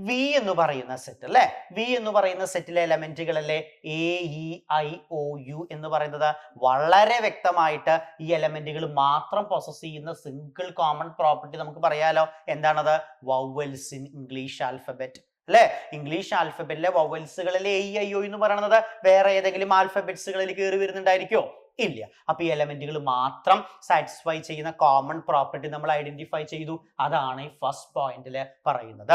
V എന്ന് പറയുന്ന set അല്ലെ? വി എന്ന് പറയുന്ന സെറ്റിലെ എലമെന്റുകളല്ലേ AEIOU എന്ന് പറയുന്നത്? വളരെ വ്യക്തമായിട്ട് ഈ എലമെന്റുകൾ മാത്രം പൊസസ് ചെയ്യുന്ന സിംഗിൾ കോമൺ പ്രോപ്പർട്ടി നമുക്ക് പറയാലോ. എന്താണത്? വവൽസ് ഇൻ ഇംഗ്ലീഷ് ആൽഫബറ്റ് അല്ലെ? ഇംഗ്ലീഷ് ആൽഫബറ്റിലെ വവൽസുകളിൽ AEIOU എന്ന് പറയുന്നത് വേറെ ഏതെങ്കിലും ആൽഫബറ്റ്സുകളിൽ കയറി വരുന്നുണ്ടായിരിക്കോ? ഇല്ല. അപ്പൊ ഈ എലമെന്റുകൾ മാത്രം സാറ്റിസ്ഫൈ ചെയ്യുന്ന കോമൺ പ്രോപ്പർട്ടി നമ്മൾ ഐഡന്റിഫൈ ചെയ്തു. അതാണ് ഈ ഫസ്റ്റ് പോയിന്റിൽ പറയുന്നത്.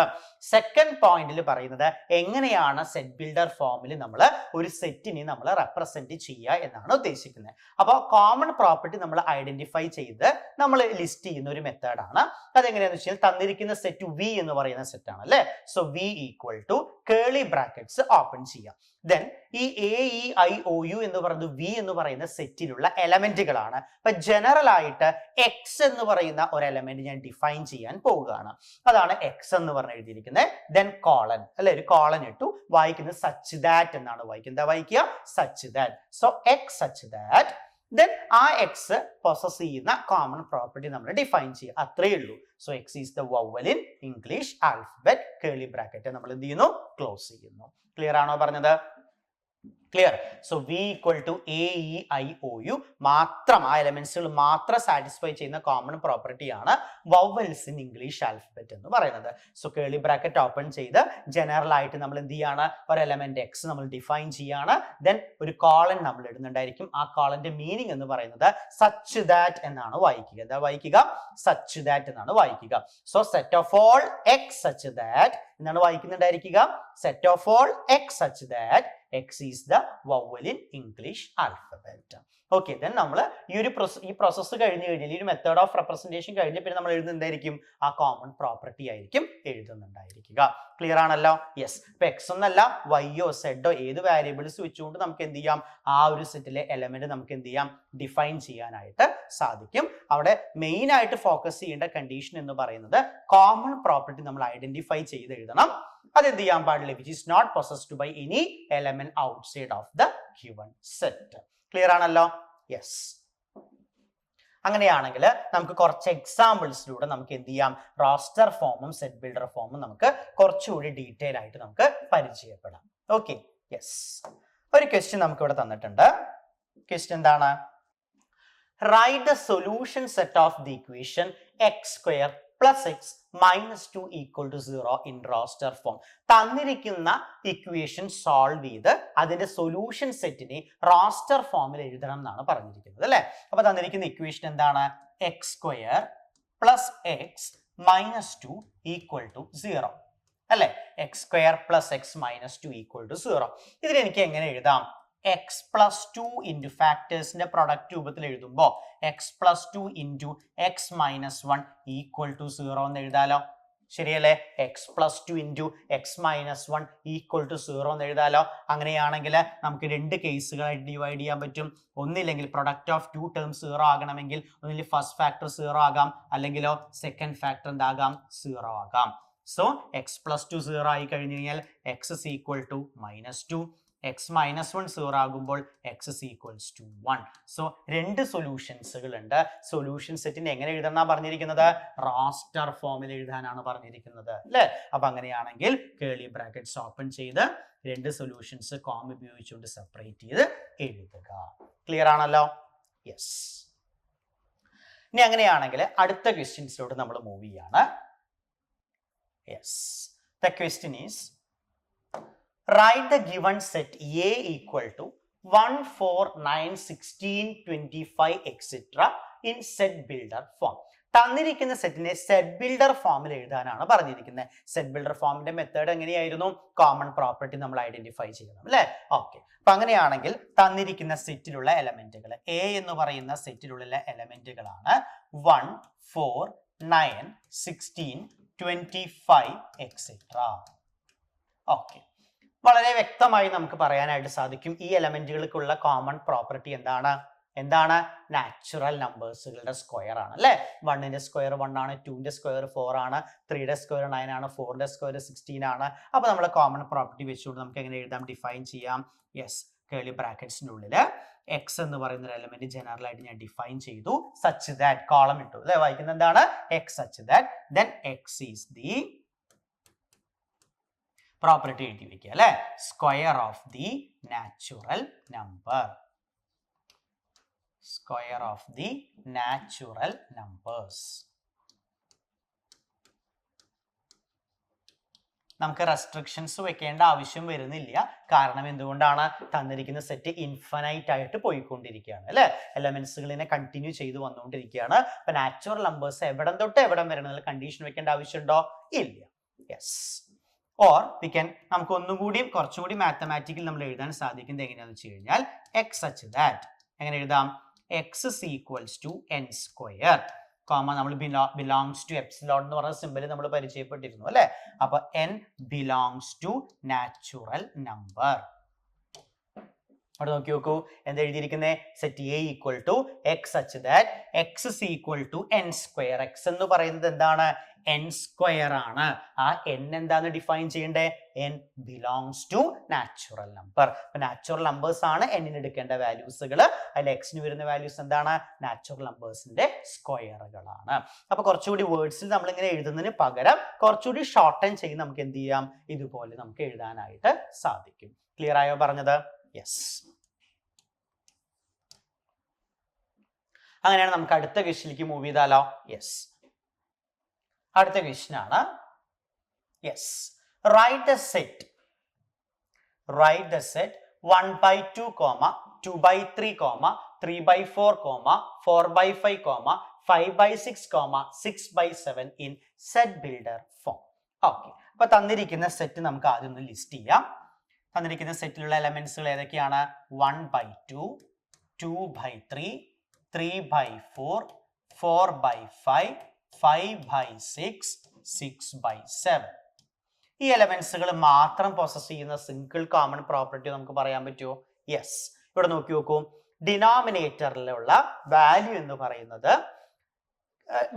സെക്കൻഡ് പോയിന്റിൽ പറയുന്നത് എങ്ങനെയാണ് സെറ്റ് ബിൽഡർ ഫോമിൽ നമ്മൾ ഒരു സെറ്റിനെ നമ്മൾ റെപ്രസെന്റ് ചെയ്യുക എന്നാണ് ഉദ്ദേശിക്കുന്നത്. അപ്പോൾ കോമൺ പ്രോപ്പർട്ടി നമ്മൾ ഐഡന്റിഫൈ ചെയ്ത് നമ്മൾ ലിസ്റ്റ് ചെയ്യുന്ന ഒരു മെത്തേഡാണ്. അതെങ്ങനെയാന്ന് വെച്ചാൽ തന്നിരിക്കുന്ന സെറ്റ് V എന്ന് പറയുന്ന സെറ്റ് ആണ് അല്ലെ? So V equal to curly brackets open ചെയ്യാം. ദെൻ ഈ AEIOU എന്ന് പറയുന്നത് V എന്ന് പറയുന്ന സെറ്റിലുള്ള എലമെന്റുകളാണ്. അപ്പൊ ജനറൽ ആയിട്ട് X എന്ന് പറയുന്ന ഒരു എലമെന്റ് ഞാൻ ഡിഫൈൻ ചെയ്യാൻ പോവുകയാണ്. അതാണ് X എന്ന് പറഞ്ഞ് എഴുതിയിരിക്കുന്നത്. ദെൻ കോളൻ അല്ലെ? ഒരു കോളൻ ഇട്ടു. വായിക്കുന്നത് സച്ച് ദാറ്റ് എന്നാണ് വായിക്കുന്നത്. എന്താ വായിക്കുക? Such that. So X such that. Then ആ X പൊസസ് ചെയ്യുന്ന കോമൺ പ്രോപ്പർട്ടി നമ്മൾ ഡിഫൈൻ ചെയ്യുക. അത്രയേ ഉള്ളൂ. So X is the vowel in English alphabet. Curly bracket നമ്മൾ എന്ത് ചെയ്യുന്നു? ക്ലോസ് ചെയ്യുന്നു. ക്ലിയർ ആണോ പറഞ്ഞത്? Clear? So V equal to A E I O U മാത്രം, ആ എലമെന്റ്സുകൾ മാത്രം സാറ്റിസ്ഫൈ ചെയ്യുന്ന കോമൺ പ്രോപ്പർട്ടി ആണ് വവൽസ് ഇൻ ഇംഗ്ലീഷ് ആൽഫബറ്റ് എന്ന് പറയുന്നത്. സോ കേളി ബ്രാക്കറ്റ് ഓപ്പൺ ചെയ്ത് ജനറൽ ആയിട്ട് നമ്മൾ എന്ത് ചെയ്യാണ്, ഒരു എലമെന്റ് എക്സ് നമ്മൾ ഡിഫൈൻ ചെയ്യാണ്. ദെൻ ഒരു കോളൻ നമ്മൾ ഇടുന്നുണ്ടായിരിക്കും. ആ കോളന്റെ മീനിങ് എന്ന് പറയുന്നത് സച്ച് ദാറ്റ് എന്നാണ് വായിക്കുക. എന്താ വായിക്കുക? സച്ച് ദാറ്റ് എന്നാണ് വായിക്കുക. So set of all X such that എന്നാണ് വായിക്കുന്നുണ്ടായിരിക്കുക. Set of all X such that X is the vowel in English alphabet. Okay, then നമ്മൾ ഈ പ്രോസസ്സ് കഴിഞ്ഞ് കഴിഞ്ഞാൽ, ഈ ഒരു മെത്തേഡ് ഓഫ് റെപ്രസെന്റേഷൻ കഴിഞ്ഞ പിന്നെ നമ്മൾ എഴുതുന്നതായിരിക്കും ആ കോമൺ പ്രോപ്പർട്ടി ആയിരിക്കും എഴുതുന്നുണ്ടായിരിക്കുക. ക്ലിയർ ആണല്ലോ? യെസ്. ഇപ്പൊ എക്സ് ഒന്നല്ല, വൈയോ സെഡോ ഏത് വാരിയബിൾസ് വെച്ചുകൊണ്ട് നമുക്ക് എന്ത് ചെയ്യാം, ആ ഒരു സെറ്റിലെ എലമെന്റ് നമുക്ക് എന്ത് ചെയ്യാം, ഡിഫൈൻ ചെയ്യാനായിട്ട് സാധിക്കും. അവിടെ മെയിൻ ആയിട്ട് ഫോക്കസ് ചെയ്യേണ്ട കണ്ടീഷൻ എന്ന് പറയുന്നത് കോമൺ പ്രോപ്പർട്ടി നമ്മൾ ഐഡന്റിഫൈ ചെയ്ത് എഴുതണം. അതെന്ത് ചെയ്യാൻ പാടില്ല, which is not possessed by any element outside of the given set. Clear ആണല്ലോ? യെസ്. അങ്ങനെയാണെങ്കിൽ നമുക്ക് കുറച്ച് എക്സാമ്പിൾസിലൂടെ നമുക്ക് എന്ത് ചെയ്യാം, റോസ്റ്റർ ഫോമും സെറ്റ് ബിൽഡർ ഫോമും നമുക്ക് കുറച്ചുകൂടി ഡീറ്റെയിൽ ആയിട്ട് നമുക്ക് പരിചയപ്പെടാം. Okay, yes. ഒരു ക്വസ്റ്റ്യൻ നമുക്ക് ഇവിടെ തന്നിട്ടുണ്ട്. ക്വസ്റ്റ്യൻ എന്താണ്? Write the solution set of the equation x square plus x minus 2 equal to 0 in roster form. തന്നിരിക്കുന്ന ഇക്വേഷൻ സോൾവ് ചെയ്ത് അതിന്റെ സൊല്യൂഷൻ സെറ്റിനെ റോസ്റ്റർ ഫോമിൽ എഴുതണം എന്നാണ് പറഞ്ഞിരിക്കുന്നത് അല്ലെ. അപ്പൊ തന്നിരിക്കുന്ന ഇക്വേഷൻ എന്താണ്? X square plus x minus 2 equal to 0 അല്ലെ. X square plus x minus 2 equal to 0. ഇതിന് എനിക്ക് എങ്ങനെ എഴുതാം? എക്സ് പ്ലസ് 2 ഇൻറ്റു ഫാക്ടേഴ്സിന്റെ പ്രൊഡക്റ്റ് രൂപത്തിൽ എഴുതുമ്പോൾ x plus 2 into x minus 1 equal to 0 എന്ന് എഴുതാലോ. ശരിയല്ലേ? X plus 2 into x minus 1 equal to 0 എന്ന് എഴുതാലോ. അങ്ങനെയാണെങ്കിൽ നമുക്ക് രണ്ട് കേസുകളായിട്ട് ഡിവൈഡ് ചെയ്യാൻ പറ്റും. ഒന്നില്ലെങ്കിൽ പ്രൊഡക്റ്റ് ഓഫ് 2 ടേംസ് 0 ആകണമെങ്കിൽ ഒന്നിൽ ഫസ്റ്റ് ഫാക്ടർ 0 ആകാം, അല്ലെങ്കിലോ സെക്കൻഡ് ഫാക്ടർ എന്താകാം? 0 ആകാം. സോ എക്സ് പ്ലസ് 2 0 ആയി കഴിഞ്ഞു കഴിഞ്ഞാൽ x is equal to minus 2. X minus 1 0 ആകുമ്പോൾ x is equals to 1. So രണ്ട് സൊല്യൂഷൻസുകൾ ഉണ്ട്. സൊല്യൂഷൻ സെറ്റിന് എങ്ങനെ എഴുതാനാണ് പറഞ്ഞിരിക്കുന്നത്? റോസ്റ്റർ ഫോമിൽ എഴുതാനാണ് പറഞ്ഞിരിക്കുന്നത് അല്ലെ. അപ്പൊ അങ്ങനെയാണെങ്കിൽ കേളി ബ്രാക്കറ്റ്സ് ഓപ്പൺ ചെയ്ത് രണ്ട് സൊല്യൂഷൻസ് കോമ ഉപയോഗിച്ചുകൊണ്ട് സെപ്പറേറ്റ് ചെയ്ത് എഴുതുക. ക്ലിയർ ആണല്ലോ? യെസ്. ഇനി അങ്ങനെയാണെങ്കിൽ അടുത്ത ക്വസ്റ്റ്യൻസിലോട്ട് നമ്മൾ മൂവ് ചെയ്യാണ്. Yes. The question is write the given set A equal to 1, 4, 9, 16, 25 etc. in set builder form. തന്നിരിക്കുന്ന സെറ്റിനെ സെറ്റ് ബിൽഡർ ഫോമിൽ എഴുതാനാണ് പറഞ്ഞിരിക്കുന്നത്. സെറ്റ് ബിൽഡർ ഫോമിന്റെ മെത്തേഡ് എങ്ങനെയായിരുന്നു? കോമൺ പ്രോപ്പർട്ടി നമ്മൾ ഐഡന്റിഫൈ ചെയ്യണം അല്ലെ. ഓക്കെ, അപ്പൊ അങ്ങനെയാണെങ്കിൽ തന്നിരിക്കുന്ന സെറ്റിലുള്ള എലമെന്റുകൾ, എ എന്ന് പറയുന്ന സെറ്റിലുള്ള എലമെന്റുകളാണ് 1, 4, 9, 16, 25 etc. ഓക്കെ, വളരെ വ്യക്തമായി നമുക്ക് പറയാനായിട്ട് സാധിക്കും ഈ എലമെന്റുകൾക്കുള്ള കോമൺ പ്രോപ്പർട്ടി എന്താണ്? നാച്ചുറൽ നമ്പേഴ്സുകളുടെ സ്ക്വയർ ആണ് അല്ലെ. 1ന്റെ സ്ക്വയർ 1 ആണ്, 2ന്റെ സ്ക്വയർ 4 ആണ്, 3യുടെ സ്ക്വയർ 9 ആണ്, 4ന്റെ സ്ക്വയർ 16 ആണ്. അപ്പൊ നമ്മൾ കോമൺ പ്രോപ്പർട്ടി വെച്ചുകൊണ്ട് നമുക്ക് എങ്ങനെ എഴുതാം? ഡിഫൈൻ ചെയ്യാം. യെസ്, കേളി ബ്രാക്കറ്റ്സിന്റെ ഉള്ളിൽ എക്സ് എന്ന് പറയുന്ന ഒരു എലമെന്റ് ജനറൽ ആയിട്ട് ഞാൻ ഡിഫൈൻ ചെയ്തു. സച്ച് ദാറ്റ് കോളം ഇട്ടു അല്ലെ. വായിക്കുന്നത് എന്താണ്? X such that then X is the property എഴുതി വെക്കുക അല്ലെ. Square of the natural number. Square of the natural numbers. നമുക്ക് റെസ്ട്രിക്ഷൻസ് വെക്കേണ്ട ആവശ്യം വരുന്നില്ല. കാരണം എന്തുകൊണ്ടാണ്? തന്നിരിക്കുന്ന സെറ്റ് ഇൻഫിനൈറ്റ് ആയിട്ട് പോയിക്കൊണ്ടിരിക്കുകയാണ് അല്ലെ. എലമെന്റ്സുകളിനെ കണ്ടിന്യൂ ചെയ്ത് വന്നുകൊണ്ടിരിക്കുകയാണ്. അപ്പൊ നാച്ചുറൽ നമ്പേഴ്സ് എവിടം തൊട്ട് എവിടം വരണം കണ്ടീഷൻ വെക്കേണ്ട ആവശ്യമുണ്ടോ? ഇല്ല. യെസ്. ഓർ വി ക്യാൻ, നമുക്ക് കുറച്ചും കൂടി മാത്തമാറ്റിക്കൽ നമ്മൾ എഴുതാൻ സാധിക്കുന്നത് എങ്ങനെയാണെന്ന് വെച്ച് കഴിഞ്ഞാൽ എക്സ് സച്ച് ദാറ്റ് എങ്ങനെ എഴുതാം? X is equals to n square comma നമ്മൾ ബിലോങ്സ് ടു എപ്സിലോൺ എന്ന് പറഞ്ഞ സിമ്പൽ നമ്മൾ പരിചയപ്പെട്ടിരുന്നു അല്ലെ. അപ്പൊ n belongs to natural number. അവിടെ നോക്കി നോക്കൂ എന്താ എഴുതിയിരിക്കുന്നത്? Set A equal to x such that x is equal to n square. X എന്ന് പറയുന്നത് എന്താണ്? എൻ സ്ക്വയർ ആണ്. ആ എൻ എന്താന്ന് ഡിഫൈൻ ചെയ്യണ്ടേ? N belongs to natural number. അപ്പൊ നാച്ചുറൽ നമ്പേഴ്സ് ആണ് എന്നിന് എടുക്കേണ്ട വാല്യൂസുകൾ. അതിൽ എക്സിന് വരുന്ന വാല്യൂസ് എന്താണ്? നാച്ചുറൽ നമ്പേഴ്സിന്റെ സ്ക്വയറുകളാണ്. അപ്പൊ കുറച്ചുകൂടി വേർഡ്സിൽ നമ്മൾ ഇങ്ങനെ എഴുതുന്നതിന് പകരം കുറച്ചുകൂടി ഷോർട്ടൻ ചെയ്ത് നമുക്ക് എന്ത് ചെയ്യാം? ഇതുപോലെ നമുക്ക് എഴുതാനായിട്ട് സാധിക്കും. ക്ലിയർ ആയോ പറഞ്ഞത്? യെസ്. അങ്ങനെയാണ് നമുക്ക് അടുത്ത ക്വസ്റ്റ്യനിലേക്ക് മൂവ് ചെയ്താലോ? യെസ്. അടുത്ത ക്വസ്റ്റ്യൻ ആണ് yes, write the set 1/2, 2/3, 3/4, 4/5, 5/6, 6/7 in set builder form. Okay, അപ്പൊ തന്നിരിക്കുന്ന സെറ്റ് നമുക്ക് ആദ്യം ഒന്ന് ലിസ്റ്റ് ചെയ്യാം. തന്നിരിക്കുന്ന സെറ്റിലുള്ള എലമെന്റ്സുകൾ ഏതൊക്കെയാണ്? 1/2, 2/3, 3/4, 4/5, 5/6, 6/7. ഈ എലമെന്റ്സുകൾ മാത്രം പൊസസ് ചെയ്യുന്ന സിംഗിൾ കോമൺ പ്രോപ്പർട്ടി നമുക്ക് പറയാൻ പറ്റുമോ? യെസ്. ഇവിടെ നോക്കി നോക്കൂ, ഡിനോമിനേറ്ററിലുള്ള വാല്യൂ എന്ന് പറയുന്നത്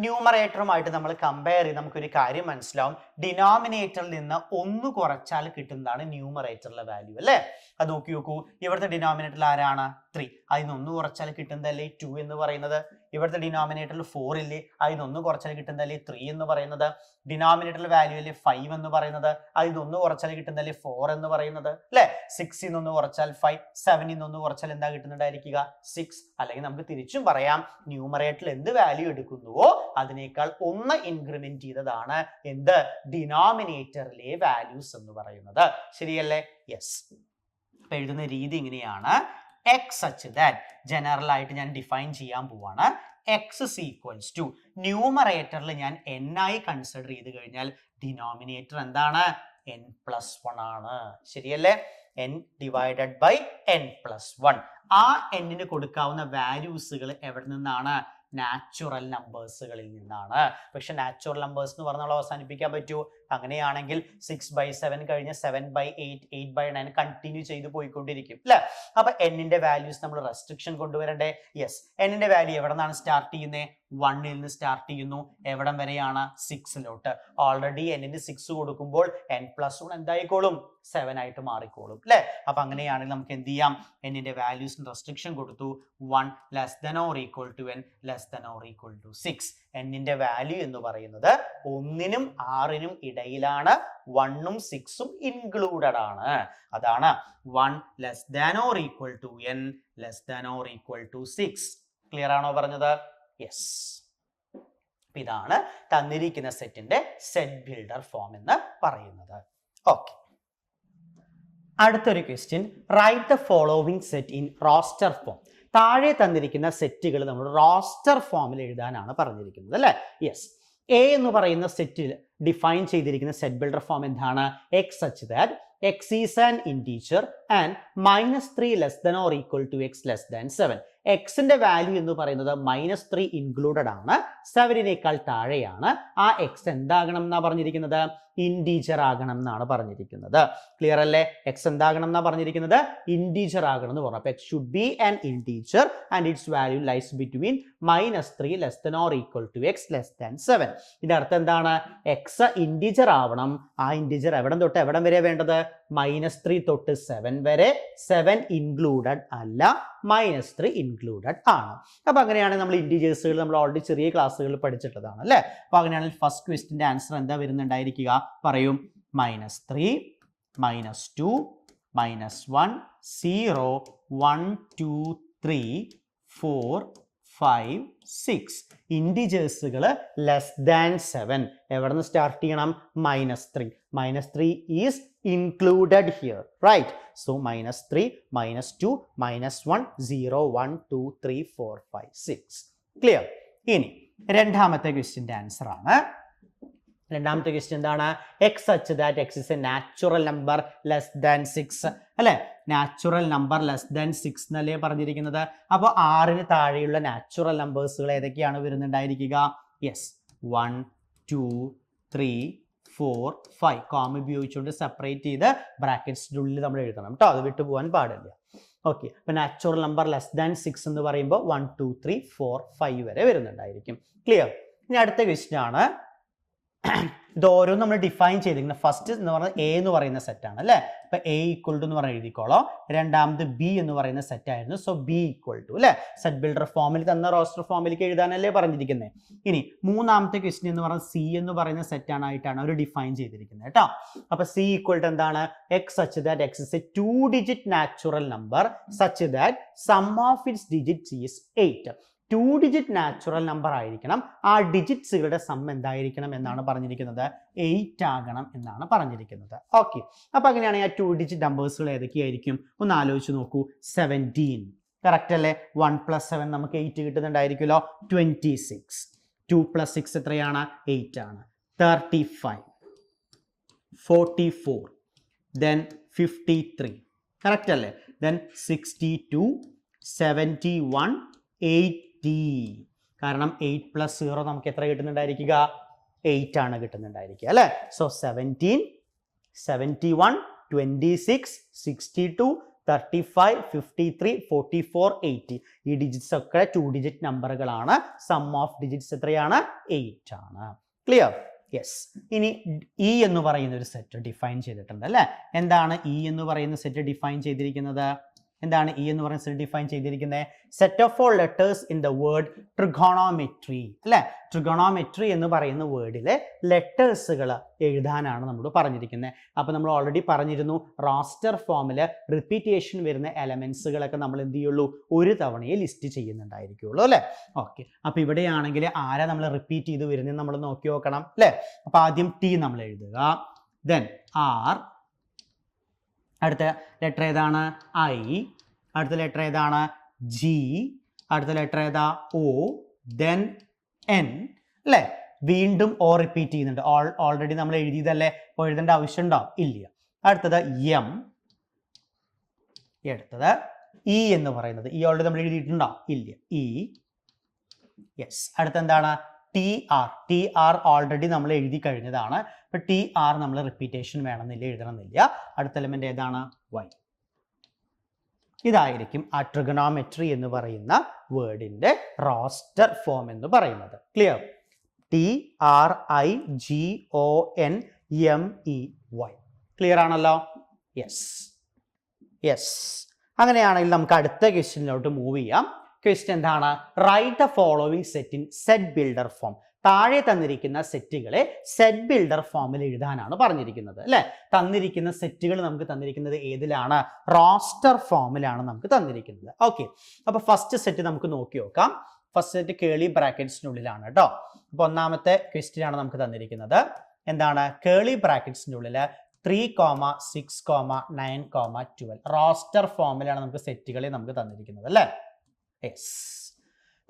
ന്യൂമറേറ്ററുമായിട്ട് നമ്മൾ കമ്പയർ ചെയ്ത് നമുക്കൊരു കാര്യം മനസ്സിലാവും. ഡിനോമിനേറ്ററിൽ നിന്ന് 1 കുറച്ചാൽ കിട്ടുന്നതാണ് ന്യൂമറേറ്ററിലെ വാല്യൂ അല്ലേ? അത് നോക്കി നോക്കൂ, ഇവിടുത്തെ ഡിനോമിനേറ്ററിൽ ആരാണ്? 3. അതിന് 1 കുറച്ചാൽ കിട്ടുന്നതല്ലേ 2 എന്ന് പറയുന്നത്. ഇവിടുത്തെ ഡിനോമിനേറ്ററിൽ 4 ഇല്ലേ, അതിന് 1 കുറച്ചാൽ കിട്ടുന്നതല്ലേ 3 എന്ന് പറയുന്നത്. ഡിനോമിനേറ്ററിൽ വാല്യൂ അല്ലേ 5 എന്ന് പറയുന്നത്, അതിന് 1 കുറച്ചാൽ കിട്ടുന്നതല്ലേ 4 എന്ന് പറയുന്നത് അല്ലെ. 6 1 കുറച്ചാൽ 5, 7 1 കുറച്ചാൽ എന്താ കിട്ടുന്നുണ്ടായിരിക്കുക? 6. അല്ലെങ്കിൽ നമുക്ക് തിരിച്ചും പറയാം, ന്യൂമറേറ്ററിൽ എന്ത് വാല്യൂ എടുക്കുന്നുവോ അതിനേക്കാൾ 1 ഇൻക്രിമെന്റ് ചെയ്തതാണ് എന്ത്? ഡിനോമിനേറ്ററിലെ വാല്യൂസ് എന്ന് പറയുന്നത്. ശരിയല്ലേ? യെസ്. അപ്പൊ എഴുതുന്ന രീതി ഇങ്ങനെയാണ്. എക്സ് സച്ച് ദാറ്റ്, ജനറൽ ആയിട്ട് ഞാൻ ഡിഫൈൻ ചെയ്യാൻ പോവാണ്. എക്സ് ഇസ് ഈക്വൽസ് ടു, ന്യൂമറേറ്ററിൽ ഞാൻ n ആയി കൺസിഡർ ചെയ്ത് കഴിഞ്ഞാൽ ഡിനോമിനേറ്റർ എന്താണ്? n+1 ആണ്. ശരിയല്ലേ? n divided by n+1. ആ n-ന് കൊടുക്കാവുന്ന വാല്യൂസുകൾ എവിടെ നിന്നാണ്? നാച്ചുറൽ നമ്പേഴ്സുകളിൽ നിന്നാണ്. പക്ഷെ നാച്ചുറൽ നമ്പേഴ്സ് എന്ന് പറഞ്ഞാൽ അവസാനിപ്പിക്കാൻ പറ്റുമോ? അങ്ങനെയാണെങ്കിൽ 6/7 കഴിഞ്ഞ് 7/8, 8/9 കണ്ടിന്യൂ ചെയ്ത് പോയിക്കൊണ്ടിരിക്കും അല്ലെ. അപ്പൊ n-ന്റെ വാല്യൂസ് നമ്മൾ റെസ്ട്രിക്ഷൻ കൊണ്ടുവരണ്ടേ? യെസ്. n-ന്റെ വാല്യൂ എവിടെ നിന്നാണ് സ്റ്റാർട്ട് ചെയ്യുന്നത്? 1 ൽ നിന്ന് സ്റ്റാർട്ട് ചെയ്യുന്നു. എവിടം വരെയാണ്? 6ലോട്ട്. ഓൾറെഡി n-ന് 6 കൊടുക്കുമ്പോൾ n+1 എന്തായിക്കോളും? 7 ആയിട്ട് മാറിക്കോളും അല്ലെ. അപ്പൊ അങ്ങനെയാണെങ്കിൽ നമുക്ക് എന്ത് ചെയ്യാം? n-ന്റെ വാല്യൂസിന് റെസ്ട്രിക്ഷൻ കൊടുത്തു. 1 less than or equal to n less than or equal to 6. n-ന്റെ വാല്യൂ എന്ന് പറയുന്നത് 1-നും 6-നും ഇടയിലാണ്. 1-ഉം 6-ഉം ഇൻക്ലൂഡഡ് ആണ്. അതാണ് 1 less than or equal to n less than or equal to 6. Clear ആണോ പറഞ്ഞത്? യെസ്. ഇതാണ് തന്നിരിക്കുന്ന സെറ്റിന്റെ സെറ്റ് ബിൽഡർ ഫോം എന്ന് പറയുന്നത്. ഓക്കെ, അടുത്തൊരു question. Write the following set in roster form. താഴെ തന്നിരിക്കുന്ന സെറ്റുകൾ നമ്മൾ റോസ്റ്റർ ഫോമിൽ എഴുതാനാണ് പറഞ്ഞിരിക്കുന്നത് അല്ലെ. യെസ്. എ എന്ന് പറയുന്ന സെറ്റിൽ ഡിഫൈൻ ചെയ്തിരിക്കുന്ന സെറ്റ് ബിൽഡർ ഫോം എന്താണ്? X such that x is an integer and -3 less than or equal to x less than 7. എക്സിന്റെ വാല്യൂ എന്ന് പറയുന്നത് -3 ഇൻക്ലൂഡഡ് ആണ്, 7-നേക്കാൾ താഴെയാണ്. ആ എക്സ് എന്താകണം എന്നാ പറഞ്ഞിരിക്കുന്നത്? ഇൻറ്റീജർ ആകണം എന്നാണ് പറഞ്ഞിരിക്കുന്നത്. ക്ലിയർ അല്ലേ? എക്സ് എന്താകണം എന്നാ പറഞ്ഞിരിക്കുന്നത്? ഇൻറ്റീജർ ആകണം എന്ന് പറഞ്ഞു. അപ്പൊ x should be an integer and its value lies between -3 less than or equal to x less than 7. ഇതിന്റെ അർത്ഥം എന്താണ്? എക്സ് ഇൻറ്റീജർ ആവണം. ആ ഇൻറ്റീജർ എവിടം തൊട്ട് എവിടം വരെ വേണ്ടത്? -3 തൊട്ട് 7 വരെ. 7 ഇൻക്ലൂഡഡ് അല്ല, -3 ഇൻക്ലൂഡഡ് ആണ്. അപ്പൊ അങ്ങനെയാണെങ്കിൽ നമ്മൾ ഇൻറ്റീജേഴ്സുകൾ നമ്മൾ ഓൾറെഡി ചെറിയ ക്ലാസ്സുകളിൽ പഠിച്ചിട്ടതാണ് അല്ലെ. അപ്പൊ അങ്ങനെയാണെങ്കിൽ ഫസ്റ്റ് ക്വസ്റ്റിന്റെ ആൻസർ എന്താ വരുന്നുണ്ടായിരിക്കുക? പറയും. -3, -2, -1, 0, 1, 2, 3, 4, 5, 6. ഇൻറ്റീജേഴ്സുകൾ ലെസ് ദാൻ 7 എവിടെ നിന്ന് സ്റ്റാർട്ട് ചെയ്യണം? -3. -3 is included here, right? So -3, -2, -1, 0, 1, 2, 3, 4, 5, 6. Clear? ഇനി രണ്ടാമത്തെ ക്വസ്റ്റ്യന്റെ ആൻസർ ആണ്. രണ്ടാമത്തെ ക്വസ്റ്റ്യൻ എന്താണ്? X such that x is A natural number less than 6 അല്ലെ. നാച്ചുറൽ നമ്പർ ലെസ് ദാൻ 6 എന്നല്ലേ പറഞ്ഞിരിക്കുന്നത്. അപ്പോൾ 6-ന് താഴെയുള്ള നാച്ചുറൽ നമ്പേഴ്സുകൾ ഏതൊക്കെയാണ് വരുന്നുണ്ടായിരിക്കുക? യെസ്, 1, 2, 3, 4, 5. കോമ ഉപയോഗിച്ചുകൊണ്ട് സെപ്പറേറ്റ് ചെയ്ത് ബ്രാക്കറ്റ്സിന്റെ ഉള്ളിൽ നമ്മൾ എഴുതണം കേട്ടോ, അത് വിട്ടു പോകാൻ പാടില്ല. ഓക്കെ, അപ്പൊ നാച്ചുറൽ നമ്പർ ലെസ് ദാൻ 6 എന്ന് പറയുമ്പോൾ 1, 2, 3, 4, 5 വരെ വരുന്നുണ്ടായിരിക്കും. ക്ലിയർ? ഇനി അടുത്ത ക്വസ്റ്റ്യൻ ആണ് ഇത് ഓരോന്നും നമ്മൾ ഡിഫൈൻ ചെയ്തിരിക്കുന്നത്. ഫസ്റ്റ് എന്ന് പറഞ്ഞാൽ എ എന്ന് പറയുന്ന സെറ്റാണ് അല്ലേ. അപ്പൊ എ ഈക്വൽ ടു എന്ന് പറഞ്ഞാൽ എഴുതിക്കോളോ. രണ്ടാമത് ബി എന്ന് പറയുന്ന സെറ്റ് ആയിരുന്നു. സോ ബി ഈക്വൽ ടു അല്ലെ സെറ്റ് ബിൽഡർ ഫോമിൽ തന്ന റോസ്റ്റർ ഫോമിലേക്ക് എഴുതാനല്ലേ പറഞ്ഞിരിക്കുന്നത്. ഇനി മൂന്നാമത്തെ ക്വസ്റ്റ്യൻ എന്ന് പറഞ്ഞാൽ സി എന്ന് പറയുന്ന സെറ്റ് ആയിട്ടാണ് അവർ ഡിഫൈൻ ചെയ്തിരിക്കുന്നത് കേട്ടോ. അപ്പൊ സി ഈക്വൽ ടു എന്താണ്? X such that x is a 2-digit natural number such that sum of its digits is 8. 2-digit natural number ആയിരിക്കണം. ആ ഡിജിറ്റ്സുകളുടെ സം എന്തായിരിക്കണം എന്നാണ് പറഞ്ഞിരിക്കുന്നത്? 8 ആകണം എന്നാണ് പറഞ്ഞിരിക്കുന്നത്. ഓക്കെ, അപ്പൊ അങ്ങനെയാണെങ്കിൽ ആ 2-digit നമ്പേഴ്സുകൾ ഏതൊക്കെയായിരിക്കും ഒന്ന് ആലോചിച്ച് നോക്കൂ. 17 കറക്റ്റ് അല്ലേ? 1 + 7 നമുക്ക് 8 കിട്ടുന്നുണ്ടായിരിക്കുമല്ലോ. 26. 2 + 6 എത്രയാണ്? 8 ആണ്. 35, 44, then 53 കറക്റ്റ് അല്ലേ? then 62, 71, 80. കാരണം 8 + 0 നമുക്ക് എത്ര കിട്ടുന്നുണ്ടായിരിക്കുക? 8 ആണ് കിട്ടുന്നുണ്ടായിരിക്കുക അല്ലേ. സോ 17, 71, 26, 62, 35, 53, 44, 80 ഈ ഡിജിറ്റ്സ് ഒക്കെ 2-digit നമ്പറുകളാണ്. സം ഓഫ് ഡിജിറ്റ്സ് എത്രയാണ്? 8 ആണ്. ക്ലിയർ? യെസ്. ഇനി ഇ എന്ന് പറയുന്ന ഒരു സെറ്റ് ഡിഫൈൻ ചെയ്തിട്ടുണ്ട് അല്ലേ. എന്താണ് ഇ എന്ന് പറയുന്ന സെറ്റ് ഡിഫൈൻ ചെയ്തിരിക്കുന്നത്? എന്താണ് ഇ എന്ന് പറയുന്ന സെറ്റ് ഡിഫൈൻ ചെയ്തിരിക്കുന്നത്? Set of all letters in the word trigonometry അല്ലെ. ട്രിഗോണോമെട്രി എന്ന് പറയുന്ന വേർഡിലെ ലെറ്റേഴ്സുകൾ എഴുതാനാണ് നമ്മൾ പറഞ്ഞിരിക്കുന്നത്. അപ്പൊ നമ്മൾ ഓൾറെഡി പറഞ്ഞിരുന്നു റോസ്റ്റർ ഫോമില് റിപ്പീറ്റേഷൻ വരുന്ന എലമെന്റ്സുകളൊക്കെ നമ്മൾ എന്ത് ചെയ്യുള്ളൂ? ഒരു തവണയെ ലിസ്റ്റ് ചെയ്യുന്നുണ്ടായിരിക്കുള്ളൂ അല്ലെ. ഓക്കെ, അപ്പൊ ഇവിടെയാണെങ്കിൽ ആരാ നമ്മൾ റിപ്പീറ്റ് ചെയ്ത് വരുന്നത് നമ്മൾ നോക്കി നോക്കണം അല്ലെ. അപ്പൊ ആദ്യം ടി നമ്മൾ എഴുതുക, ദെൻ ആർ, അടുത്ത ലെറ്റർ ഏതാണ്? ഐ, അടുത്ത ലെറ്റർ ഏതാണ്? ജി, അടുത്ത ലെറ്റർ ഏതാ? ഒ, ദെൻ എൻ അല്ലേ. വീണ്ടും ഓ റിപ്പീറ്റ് ചെയ്യുന്നുണ്ട്. ഓൾറെഡി നമ്മൾ എഴുതിയതല്ലേ, അപ്പോൾ എഴുതേണ്ട ആവശ്യമുണ്ടോ? ഇല്ല. അടുത്തത് എം, അടുത്തത് ഇ എന്ന് പറയുന്നത്. ഇ ഓൾറെഡി നമ്മൾ എഴുതിയിട്ടുണ്ടോ? ഇല്ല. E, yes. അടുത്ത എന്താണ്? T R. T R already നമ്മൾ എഴുതി കഴിഞ്ഞതാണ്. അപ്പൊ ടി ആർ നമ്മൾ റിപ്പീറ്റേഷൻ വേണമെന്നില്ല, എഴുതണമെന്നില്ല. അടുത്ത എലമെന്റ് ഏതാണ്? വൈ. ഇതായിരിക്കും ആ ട്രിഗണോമെട്രി എന്ന് പറയുന്ന വേർഡിന്റെ റോസ്റ്റർ ഫോം എന്ന് പറയുന്നത്. Clear? T R I G O N M E Y. Clear ആണല്ലോ? Yes, yes. അങ്ങനെയാണെങ്കിൽ നമുക്ക് അടുത്ത ക്വസ്റ്റ്യനിലോട്ട് മൂവ് ചെയ്യാം. ക്വസ്റ്റ്യൻ എന്താണ്? Write the following set in set builder form. താഴെ തന്നിരിക്കുന്ന സെറ്റുകളെ സെറ്റ് ബിൽഡർ ഫോമിൽ എഴുതാനാണ് പറഞ്ഞിരിക്കുന്നത് അല്ലെ. തന്നിരിക്കുന്ന സെറ്റുകൾ നമുക്ക് തന്നിരിക്കുന്നത് ഏതിലാണ്? റോസ്റ്റർ ഫോമിലാണ് നമുക്ക് തന്നിരിക്കുന്നത്. ഓക്കെ, അപ്പൊ ഫസ്റ്റ് സെറ്റ് നമുക്ക് നോക്കി നോക്കാം. ഫസ്റ്റ് സെറ്റ് കേളി ബ്രാക്കറ്റ്സിനുള്ളിലാണ് കേട്ടോ. അപ്പൊ ഒന്നാമത്തെ ക്വസ്റ്റ്യൻ ആണ് നമുക്ക് തന്നിരിക്കുന്നത്. എന്താണ്? കേളി ബ്രാക്കറ്റ്സിന്റെ ഉള്ളില് 3, 6, 9, 12 റോസ്റ്റർ ഫോമിലാണ് നമുക്ക് സെറ്റുകളെ നമുക്ക് തന്നിരിക്കുന്നത് അല്ലേ. യെസ്.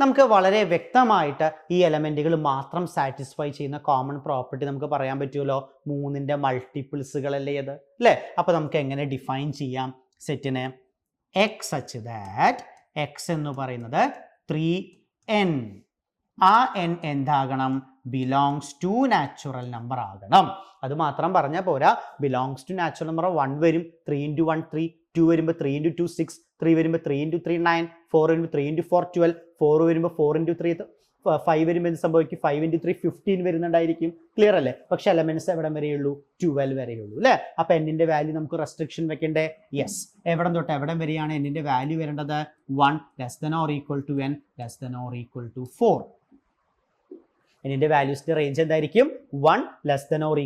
നമുക്ക് വളരെ വ്യക്തമായിട്ട് ഈ എലമെന്റുകൾ മാത്രം സാറ്റിസ്ഫൈ ചെയ്യുന്ന കോമൺ പ്രോപ്പർട്ടി നമുക്ക് പറയാൻ പറ്റുമല്ലോ. 3ന്റെ മൾട്ടിപ്പിൾസുകളല്ലേ ഇത് അല്ലേ. അപ്പൊ നമുക്ക് എങ്ങനെ ഡിഫൈൻ ചെയ്യാം സെറ്റിനെ? എക്സ് സച്ച് ദാറ്റ് എക്സ് എന്ന് പറയുന്നത് 3n. ആ n എന്താകണം? ബിലോങ്സ് ടു നാച്ചുറൽ നമ്പർ ആകണം. അത് മാത്രം പറഞ്ഞാൽ പോരാ. ബിലോങ്സ് ടു നാച്ചുറൽ നമ്പർ 1 വരും, 3 × 1 3, 2 വരുമ്പോൾ 3 × 2 6, 3 വരുമ്പോൾ 3 × 3 9, 4 വരുമ്പോൾ 3 × 4 12, 4 വരുമ്പോൾ 4 × 3 5 വരുമ്പോൾ എന്ത് സംഭവിക്കും? 5 × 3 15 വരുന്നുണ്ടായിരിക്കും. ക്ലിയർ അല്ലേ? പക്ഷെ എലമെന്റ്സ് എവിടെ വരെയുള്ളൂ? 12 വരെയുള്ളൂ അല്ലെ. അപ്പൊ എന്നിന്റെ വാല്യൂ നമുക്ക് റെസ്ട്രിക്ഷൻ വെക്കണ്ടേ? യെസ്. എവിടെ തൊട്ട് എവിടെ വരെയാണ് എന്നിന്റെ വാല്യൂ വരേണ്ടത്? 1 < n < 4. എന്നിന്റെ വാല്യൂസിന്റെ റേഞ്ച് എന്തായിരിക്കും? 1 < n <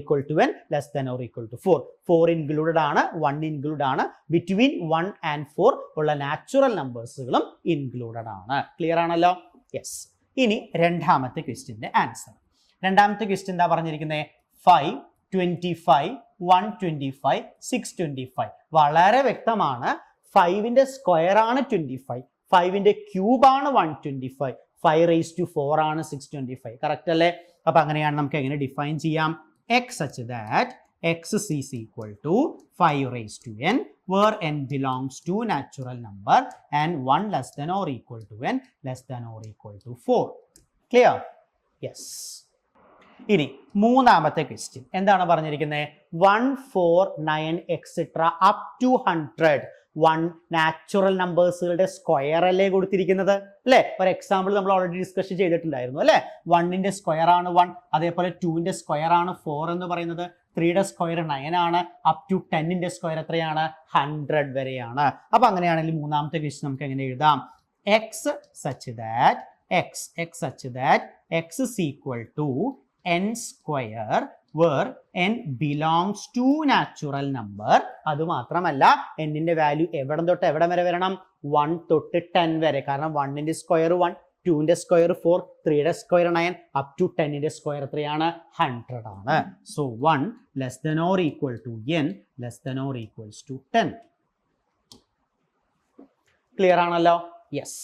4. 4 ഇൻക്ലൂഡഡ് ആണ്, 1 ഇൻക്ലൂഡ് ആണ്. ബിറ്റ്വീൻ 1 and 4 ഉള്ള നാച്ചുറൽ നമ്പേഴ്സുകളും ഇൻക്ലൂഡഡ് ആണ്. ക്ലിയർ ആണല്ലോ? യെസ്. ഇനി രണ്ടാമത്തെ ക്വസ്റ്റ്യന്റെ ആൻസർ. രണ്ടാമത്തെ ക്വസ്റ്റ്യൻ എന്താ പറഞ്ഞിരിക്കുന്നത്? 5, 25, 125, 625. വളരെ വ്യക്തമാണ്. 5ന്റെ സ്ക്വയർ ആണ് 25, 5ന്റെ ക്യൂബ് ആണ് 125, 5 raised to 4 ആണ് 625. കറക്റ്റ് അല്ലേ? അപ്പൊ അങ്ങനെയാണ് നമുക്ക് എങ്ങനെ ഡിഫൈൻ ചെയ്യാം? X such that x is equal to 5 raised to n where n belongs to natural number and 1 less than or equal to n less than or equal to 4. Clear? Yes. ഇനി മൂന്നാമത്തെ question എന്താണ് പറഞ്ഞിരിക്കുന്നത്? 1, 4, 9 etcetera up to 100 1 natural നമ്പേഴ്സുകളുടെ square അല്ലേ കൊടുത്തിരിക്കുന്നത് അല്ലേ? ഒരു example നമ്മൾ ഓൾറെഡി ഡിസ്കസ് ചെയ്തിട്ടുണ്ടായിരുന്നു അല്ലേ? 1ന്റെ സ്ക്വയർ ആണ് 1, അതേപോലെ 2ന്റെ സ്ക്വയർ ആണ് 4 എന്ന് പറയുന്നത്, 3യുടെ സ്ക്വയർ 9 ആണ്, അപ് ടു 10ന്റെ സ്ക്വയർ എത്രയാണ്? 100 വരെയാണ്. അപ്പൊ അങ്ങനെയാണെങ്കിൽ മൂന്നാമത്തെ ക്വസ്റ്റ്യൻ നമുക്ക് എങ്ങനെ എഴുതാം? x such that x is equal to n square where n belongs to natural number. അത് മാത്രമല്ല n-ന്റെ വാല്യൂ എവിടെ തൊട്ട് എവിടെ വരെ വരണം? 1 തൊട്ട് 10 വരെ. കാരണം 1ന്റെ സ്ക്വയർ 1, 2ന്റെ സ്ക്വയർ 4, 3യുടെ സ്ക്വയർ 9, അപ് ടു 10ന്റെ സ്ക്വയർ എത്രയാണ്? 100 ആണ്. So 1 less than or equal to n less than or equals to 10. Clear ആണല്ലോ? യെസ്.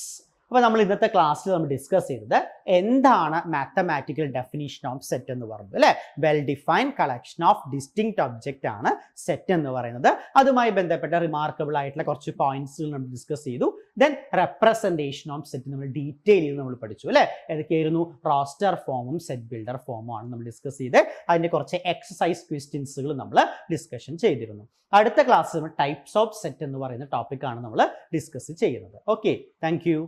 അപ്പോൾ നമ്മൾ ഇന്നത്തെ ക്ലാസ്സിൽ നമ്മൾ ഡിസ്കസ് ചെയ്തത് എന്താണ് മാത്തമാറ്റിക്കൽ ഡെഫിനിഷൻ ഓഫ് സെറ്റ് എന്ന് പറയുന്നത് അല്ലേ? Well defined collection of distinct object ആണ് സെറ്റ് എന്ന് പറയുന്നത്. അതുമായി ബന്ധപ്പെട്ട റിമാർക്കബിൾ ആയിട്ടുള്ള കുറച്ച് പോയിന്റ്സുകൾ നമ്മൾ ഡിസ്കസ് ചെയ്തു. ദെൻ റെപ്രസെന്റേഷൻ ഓഫ് സെറ്റ് നമ്മൾ ഡീറ്റെയിൽ നമ്മൾ പഠിച്ചു അല്ലേ? ഏതൊക്കെയായിരുന്നു? റോസ്റ്റർ ഫോമും സെറ്റ് ബിൽഡർ ഫോമും ആണ് നമ്മൾ ഡിസ്കസ് ചെയ്ത്. അതിന്റെ കുറച്ച് എക്സസൈസ് ക്വസ്റ്റ്യൻസുകൾ നമ്മൾ ഡിസ്കഷൻ ചെയ്തിരുന്നു. അടുത്ത ക്ലാസ്സിൽ ടൈപ്സ് ഓഫ് സെറ്റ് എന്ന് പറയുന്ന ടോപ്പിക്കാണ് നമ്മൾ ഡിസ്കസ് ചെയ്യുന്നത്. Okay, thank you.